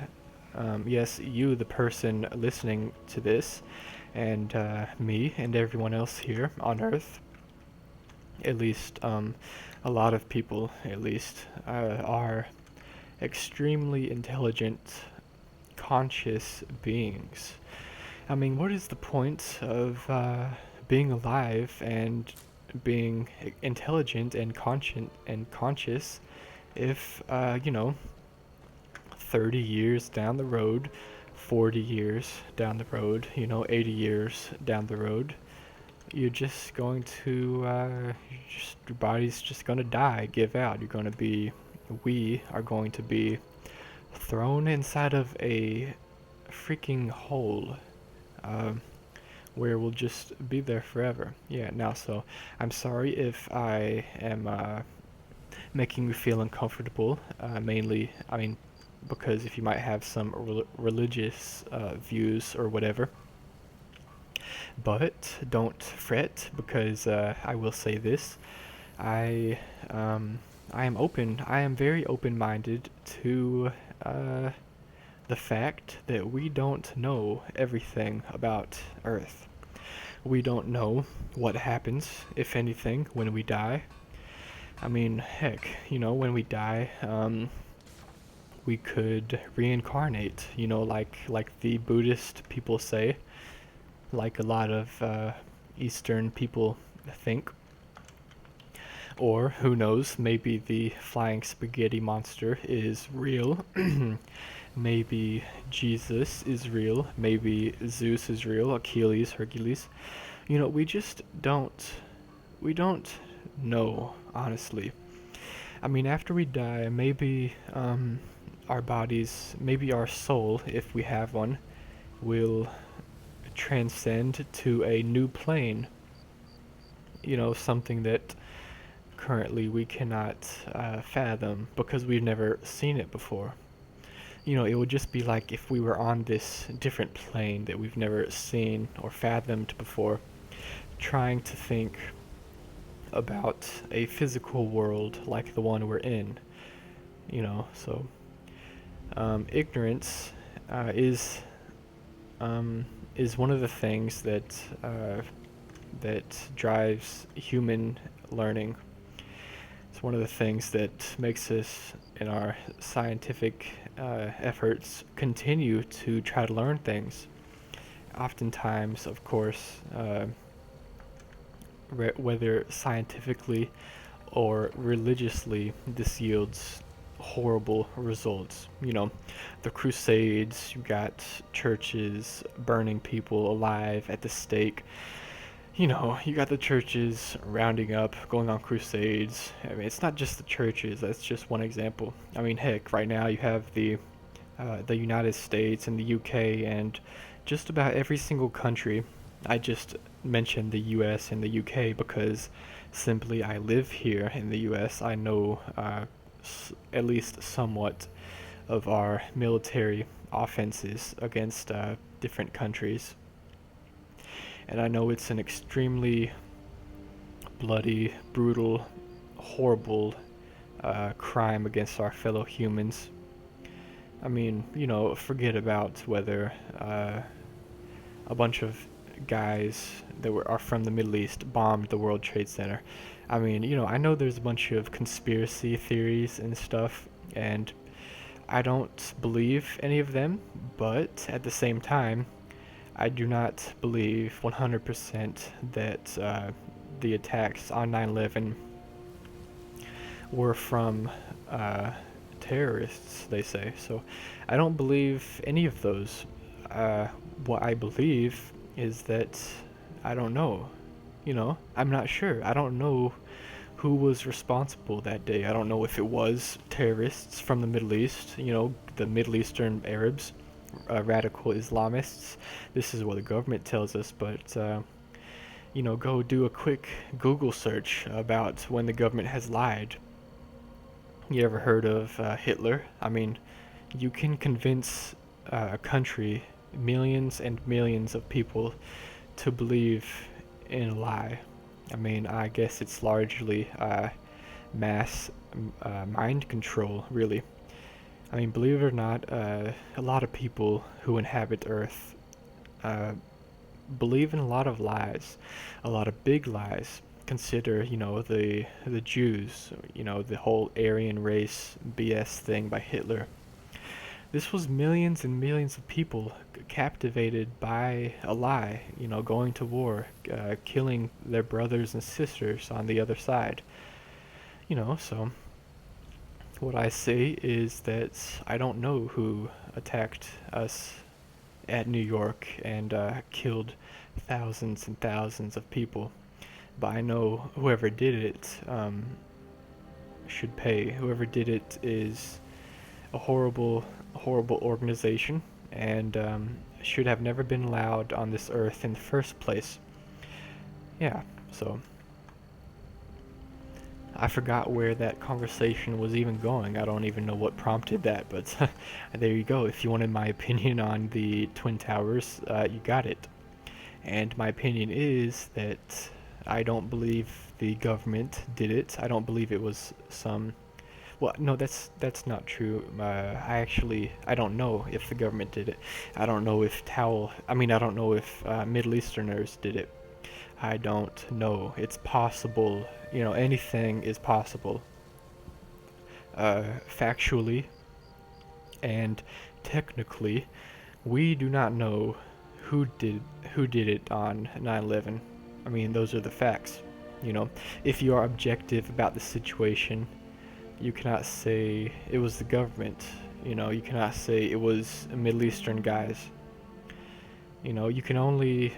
A: yes, you, the person listening to this, and me and everyone else here on Earth, at least a lot of people at least, are extremely intelligent, conscious beings. I mean, what is the point of being alive and being intelligent and conscious if, 30 years down the road, 40 years down the road, 80 years down the road, you're just going to, your body's just going to die, give out. We are going to be thrown inside of a freaking hole, where we'll just be there forever. Yeah, now, so I'm sorry if I am making you feel uncomfortable, mainly, I mean, because if you might have some religious views or whatever. But don't fret, because I will say this: I am very open-minded to the fact that we don't know everything about Earth. We don't know what happens, if anything, when we die. I mean, heck, when we die, we could reincarnate, like the Buddhist people say, like a lot of Eastern people think. Or, who knows, maybe the flying spaghetti monster is real. Maybe Jesus is real. Maybe Zeus is real. Achilles, Hercules. We just we don't know, honestly. I mean, after we die, maybe our bodies, maybe our soul, if we have one, will transcend to a new plane. Something that currently we cannot fathom because we've never seen it before. It would just be like if we were on this different plane that we've never seen or fathomed before, trying to think about a physical world like the one we're in. So ignorance is one of the things that drives human learning. It's one of the things that makes us, in our scientific efforts, continue to try to learn things. Oftentimes, of course, whether scientifically or religiously, this yields horrible results. The Crusades, you got churches burning people alive at the stake. You got the churches rounding up, going on crusades. I mean, it's not just the churches, that's just one example. I mean, heck, right now you have the United States and the UK and just about every single country. I just mentioned the US and the UK because simply I live here in the US. I know at least somewhat of our military offenses against different countries. And I know it's an extremely bloody, brutal, horrible crime against our fellow humans. I mean, forget about whether a bunch of guys that are from the Middle East bombed the World Trade Center. I mean, I know there's a bunch of conspiracy theories and stuff, and I don't believe any of them, but at the same time, I do not believe 100% that the attacks on 9/11 were from terrorists, they say. So I don't believe any of those. What I believe is that I don't know. I'm not sure. I don't know who was responsible that day. I don't know if it was terrorists from the Middle East, the Middle Eastern Arabs, radical Islamists. This is what the government tells us, but go do a quick Google search about when the government has lied. You ever heard of Hitler? I mean, you can convince a country, millions and millions of people, to believe in a lie. I mean, I guess it's largely mass mind control, really. I mean, believe it or not, a lot of people who inhabit Earth believe in a lot of lies, a lot of big lies. Consider, the Jews, the whole Aryan race BS thing by Hitler. This was millions and millions of people captivated by a lie, going to war, killing their brothers and sisters on the other side. So what I say is that I don't know who attacked us at New York and killed thousands and thousands of people. But I know whoever did it should pay. Whoever did it is a horrible, horrible organization and should have never been allowed on this earth in the first place. Yeah, so I forgot where that conversation was even going. I don't even know what prompted that, but there you go. If you wanted my opinion on the Twin Towers, you got it. And my opinion is that I don't believe the government did it. I don't believe it was some... Well, no, that's not true. I don't know if the government did it. I don't know if I don't know if Middle Easterners did it. I don't know. It's possible. Anything is possible. Factually and technically, we do not know who did it on 9/11. I mean, those are the facts. If you are objective about the situation, you cannot say it was the government. You cannot say it was Middle Eastern guys. You can only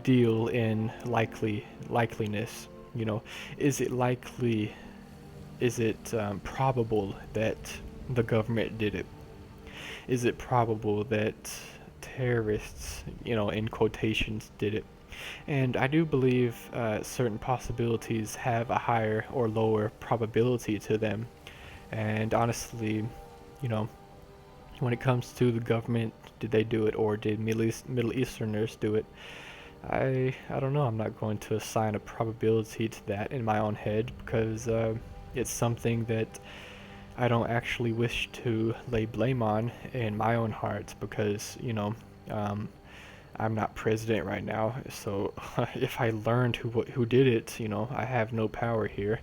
A: deal in likeliness. Is it likely? Is it probable that the government did it? Is it probable that terrorists, in quotations, did it? And I do believe certain possibilities have a higher or lower probability to them. And honestly, when it comes to the government, did they do it or did Middle Easterners do it? I don't know. I'm not going to assign a probability to that in my own head because it's something that I don't actually wish to lay blame on in my own heart because, I'm not president right now, so if I learned who did it, I have no power here.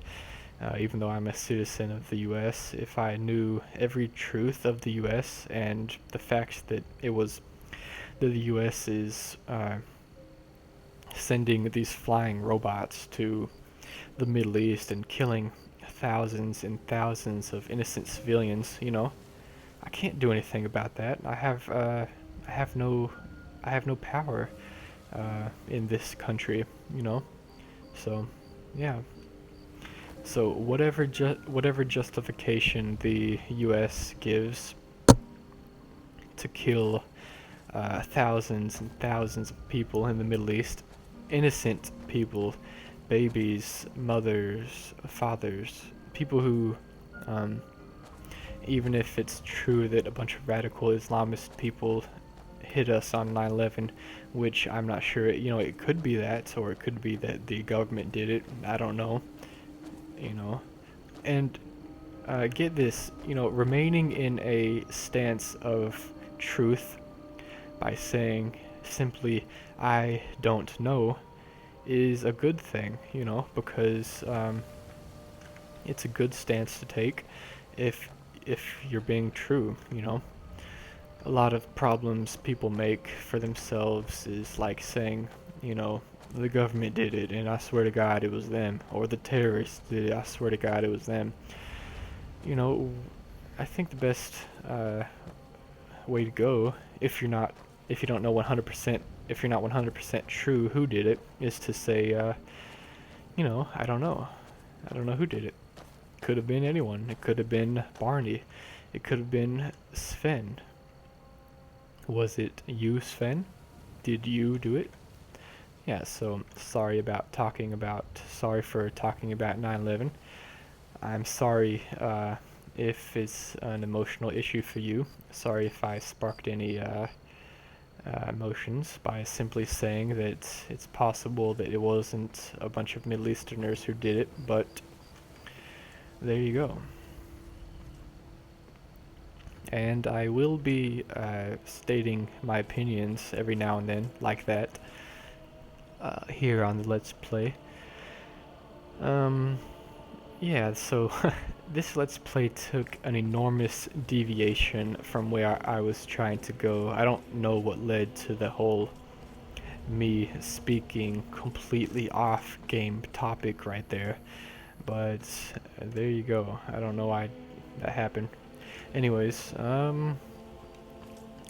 A: Even though I'm a citizen of the U.S., if I knew every truth of the U.S. and the facts that the U.S. is sending these flying robots to the Middle East and killing thousands and thousands of innocent civilians, I can't do anything about that. I have no power in this country, So, yeah. So whatever justification the U.S. gives to kill thousands and thousands of people in the Middle East, innocent people, babies, mothers, fathers, people who, even if it's true that a bunch of radical Islamist people hit us on 9/11, which I'm not sure, it could be that, or it could be that the government did it, I don't know, and get this, remaining in a stance of truth by saying simply, I don't know, is a good thing, because it's a good stance to take if you're being true, A lot of problems people make for themselves is like saying, the government did it, and I swear to God it was them, or the terrorists did it, I swear to God it was them. You know, I think the best way to go, if you don't know 100%, if you're not 100% true who did it, is to say, you know, I don't know who did it. Could have been anyone. It could have been Barney. It could have been Sven. Was it you, Sven? Did you do it? Yeah, so sorry for talking about 9/11. I'm sorry if it's an emotional issue for you. Sorry if I sparked any emotions by simply saying that it's possible that it wasn't a bunch of Middle Easterners who did it, but there you go. And I will be stating my opinions every now and then, like that, here on the Let's Play. Yeah, so this Let's Play took an enormous deviation from where I was trying to go. I don't know what led to the whole me speaking completely off game topic right there, but there you go. I don't know why that happened. Anyways,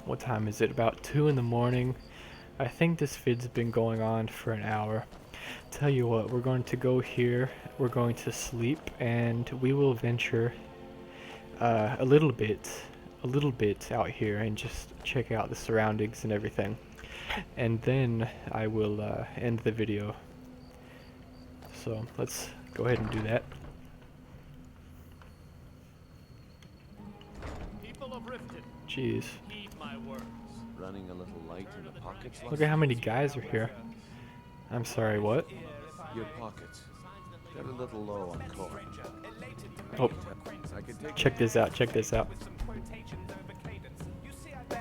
A: what time is it? About 2 in the morning. I think this vid's been going on for an hour. Tell you what, we're going to go here, we're going to sleep, and we will venture a little bit out here and just check out the surroundings and everything. And then I will end the video. So let's go ahead and do that. Jeez.
F: Running a little light in the pockets.
A: Look at how many guys are here. I'm sorry, what?
F: Your pockets. They're a little low on coin.
A: Oh,
F: I can take
A: check this out, check this out.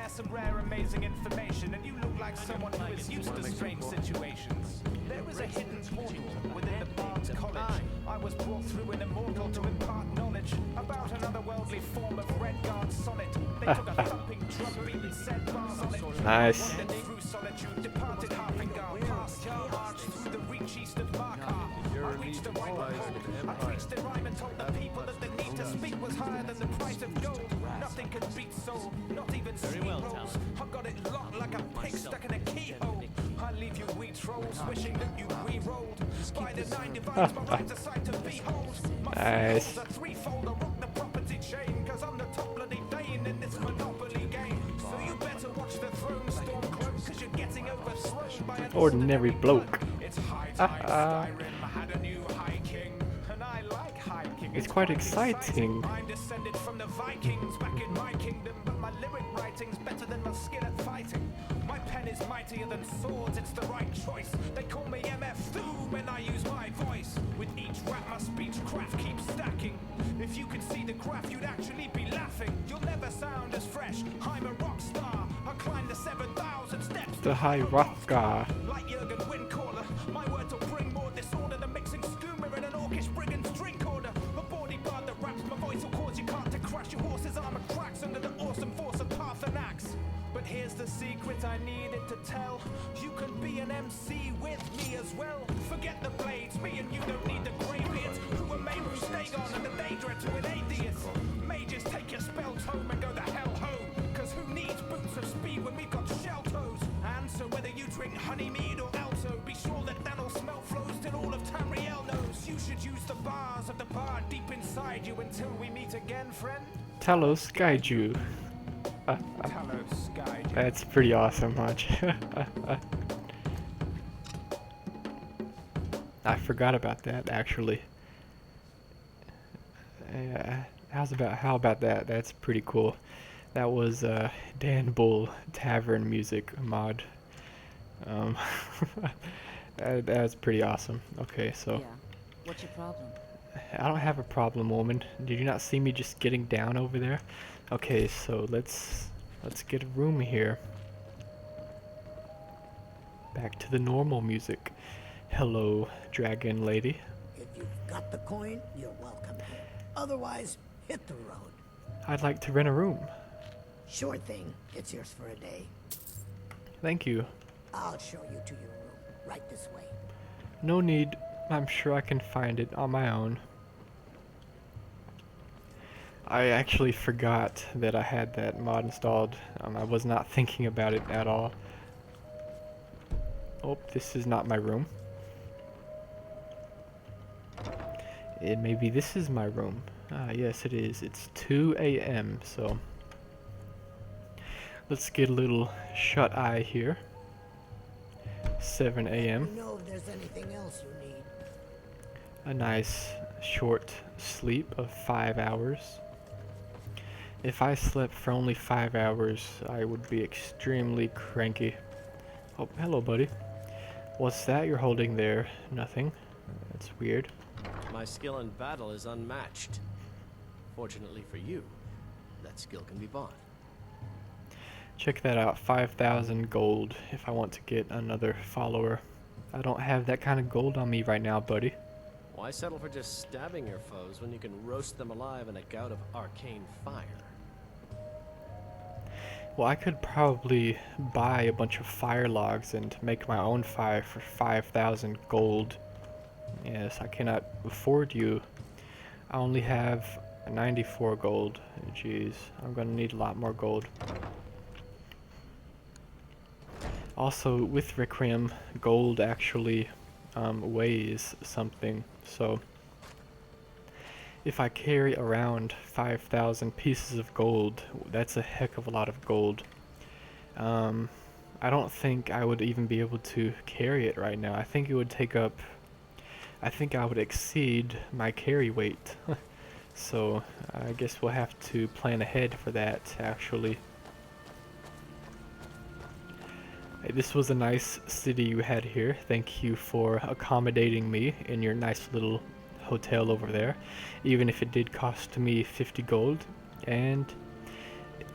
I: Some rare, amazing information, and you look like someone who is used to strange situations. There is a hidden portal within the Bard's College. I was brought through an immortal to impart knowledge about another worldly form of Redguard sonnet. They took a thumping drum beat and said bars on it.
A: Nice.
I: Wandered through solitude, departed Harfingard, past arch through the reach east of Markar. I reached the right home. I preached the rhyme and told the people that the need to speak was higher than the price of gold. Nothing could beat soul, not even sweet rolls. I've got it locked like a pig stuck in a keyhole. I leave you wee trolls wishing that you re-rolled. By the 9 divides my right to sight to behold. My
A: nice.
I: are threefold, I rock the property chain, cause I'm the top bloody Dane in this monopoly game. So you better watch the throne storm close, cause you're getting overthrown by an
A: Ordinary bloke.
I: It's high time Skyrim had a new high king, and I like hiking.
A: It's quite exciting.
I: I'm descended from the Vikings back in my kingdom, but my lyric writing's better than my skill at fighting. My pen is mightier than swords, it's the right choice. They call me MF Doom when I use my voice. With each rap, my speechcraft keeps stacking. If you could see the graph, you'd actually be laughing. You'll never sound as fresh. I'm a rock star. I climb the 7,000 steps.
A: The high rocker.
I: Like Jurgen Windcaller, my words will bring more disorder than mixing skooma and an orcish brigand's drink order. A body bar that raps, my voice will cause your cart to crash. Your horse's armor cracks under the awesome force of Parthenax. But here's the secret I needed to tell. You can be an MC with me as well. Forget the blades, me and you don't need the greybeards who were made from Stagon and the Daedra to an atheist. Mages, take your spells home and go the hell home. Cause who needs boots of speed when we've got shell toes? And so whether you drink honey mead or Alto, be sure that that'll smell flows till all of Tamriel knows. You should use the bars of the bar deep inside you until we meet again, friend.
A: Talos Kaiju. That's pretty awesome, Hodge. I forgot about that, actually. Yeah, how about that? That's pretty cool. That was Dan Bull Tavern Music mod. That's pretty awesome. Okay, so
H: Yeah. What's your problem?
A: I don't have a problem, woman. Did you not see me just getting down over there? Okay, so let's get a room here. Back to the normal music. Hello, dragon lady.
J: If you've got the coin, you're welcome here. Otherwise, hit the road.
A: I'd like to rent a room.
J: Sure thing. It's yours for a day.
A: Thank you.
J: I'll show you to your room. Right this way.
A: No need. I'm sure I can find it on my own. I actually forgot that I had that mod installed. I was not thinking about it at all. Oh, this is not my room. Maybe this is my room. Ah, yes it is. It's 2 a.m. so let's get a little shut eye here. 7 a.m.
J: You know if there's anything else you need.
A: A nice short sleep of 5 hours. If I slept for only 5 hours, I would be extremely cranky. Oh, hello buddy. What's that you're holding there? Nothing. That's weird.
K: My skill in battle is unmatched. Fortunately for you, that skill can be bought.
A: Check that out, 5,000 gold if I want to get another follower. I don't have that kind of gold on me right now, buddy.
K: Why settle for just stabbing your foes when you can roast them alive in a gout of arcane fire?
A: Well, I could probably buy a bunch of fire logs and make my own fire for 5,000 gold. Yes, I cannot afford you. I only have 94 gold. Jeez, I'm gonna need a lot more gold. Also, with Requiem, gold actually weighs something, so if I carry around 5,000 pieces of gold, that's a heck of a lot of gold. I don't think I would even be able to carry it right now. I think it would take up... I think I would exceed my carry weight. So I guess we'll have to plan ahead for that, actually. Hey, this was a nice city you had here. Thank you for accommodating me in your nice little hotel over there, even if it did cost me 50 gold, and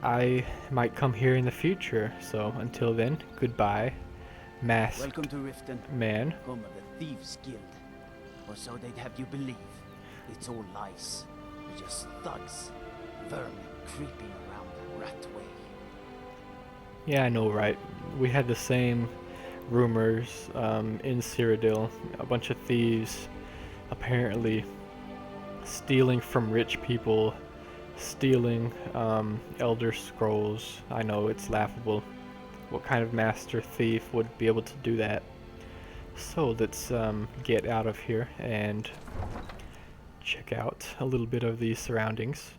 A: I might come here in the future. So until then, goodbye, masked
B: Welcome to Riften,
A: man.
B: home of the Thieves Guild. Or so they'd have you believe. It's all lies. We're just thugs, vermin creeping around the rat way.
A: Yeah, I know, right? We had the same rumors in Cyrodiil. A bunch of thieves apparently stealing from rich people, stealing Elder Scrolls. I know, it's laughable. What kind of master thief would be able to do that? So let's get out of here and check out a little bit of the surroundings.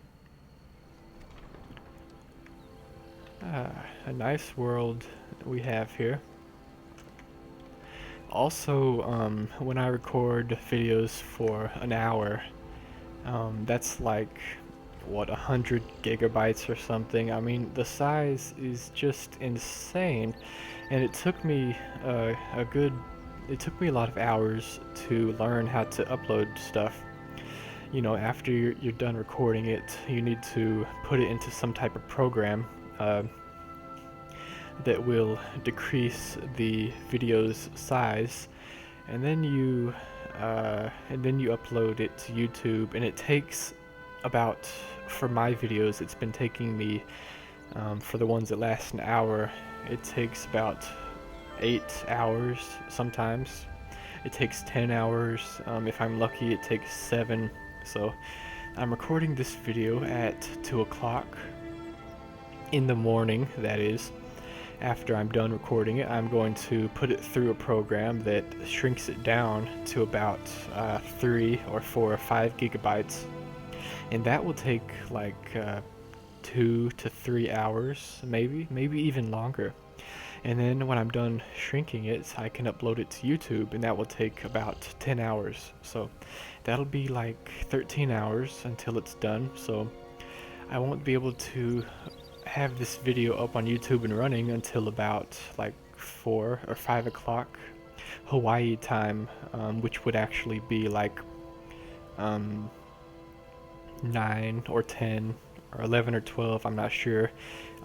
A: A nice world we have here. Also, when I record videos for an hour, that's like, what, 100 gigabytes or something. I mean, the size is just insane, and it took me it took me a lot of hours to learn how to upload stuff. You know, after you're done recording it, you need to put it into some type of program that will decrease the video's size, and then you upload it to YouTube, and it takes about, for my videos, it's been taking me, for the ones that last an hour, it takes about 8 hours sometimes. It takes 10 hours. If I'm lucky, it takes 7. So I'm recording this video at 2 o'clock in the morning, that is. After I'm done recording it, I'm going to put it through a program that shrinks it down to about 3 or 4 or 5 gigabytes. And that will take like 2 to 3 hours, maybe even longer. And then when I'm done shrinking it, I can upload it to YouTube, and that will take about 10 hours. So that'll be like 13 hours until it's done. So I won't be able to have this video up on YouTube and running until about like 4 or 5 o'clock Hawaii time, which would actually be like 9 or 10 or 11 or 12, I'm not sure,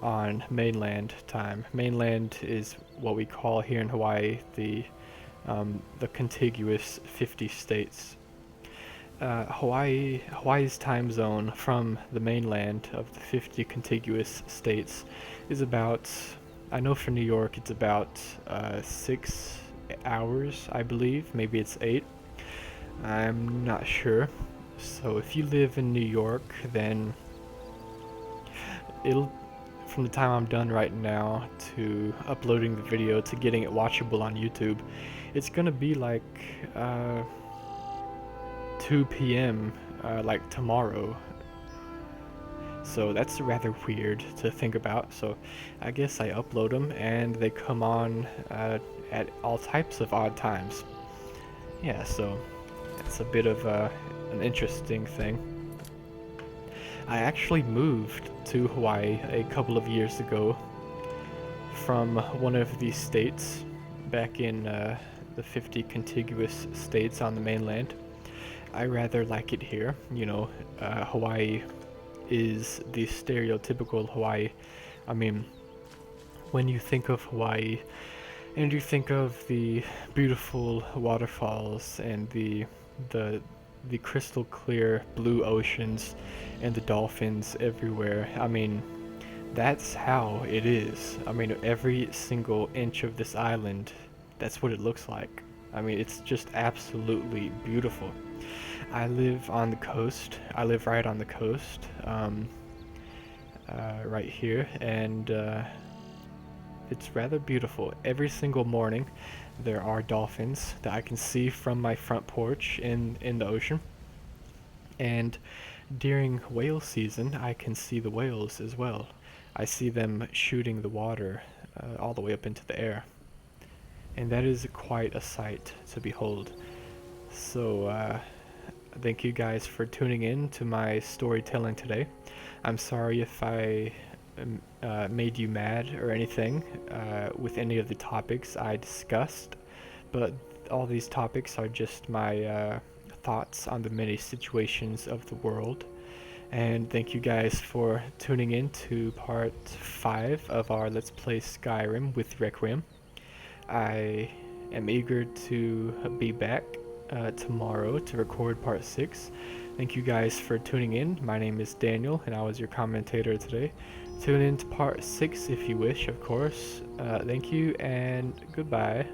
A: on mainland time. Mainland is what we call here in Hawaii the contiguous 50 states. Hawaii's time zone from the mainland of the 50 contiguous states is about, I know for New York it's about 6 hours, I believe. Maybe it's 8. I'm not sure. So if you live in New York, then it'll, from the time I'm done right now to uploading the video to getting it watchable on YouTube, it's gonna be like 2 p.m. Like tomorrow. So that's rather weird to think about. So I guess I upload them and they come on at all types of odd times. Yeah, so that's a bit of an interesting thing. I actually moved to Hawaii a couple of years ago from one of these states back in the 50 contiguous states on the mainland. I rather like it here. You know, Hawaii is the stereotypical Hawaii. I mean, when you think of Hawaii and you think of the beautiful waterfalls and the crystal clear blue oceans and the dolphins everywhere, I mean, that's how it is. I mean, every single inch of this island, that's what it looks like. I mean, it's just absolutely beautiful. I live on the coast. I live right on the coast, right here, and it's rather beautiful. Every single morning, there are dolphins that I can see from my front porch in the ocean. And during whale season, I can see the whales as well. I see them shooting the water all the way up into the air. And that is quite a sight to behold. So, thank you guys for tuning in to my storytelling today. I'm sorry if I made you mad or anything with any of the topics I discussed, but all these topics are just my thoughts on the many situations of the world. And thank you guys for tuning in to part 5 of our Let's Play Skyrim with Requiem. I am eager to be back tomorrow to record part 6. Thank you guys for tuning in. My name is Daniel and I was your commentator today. Tune in to part 6 if you wish, of course. Thank you and goodbye.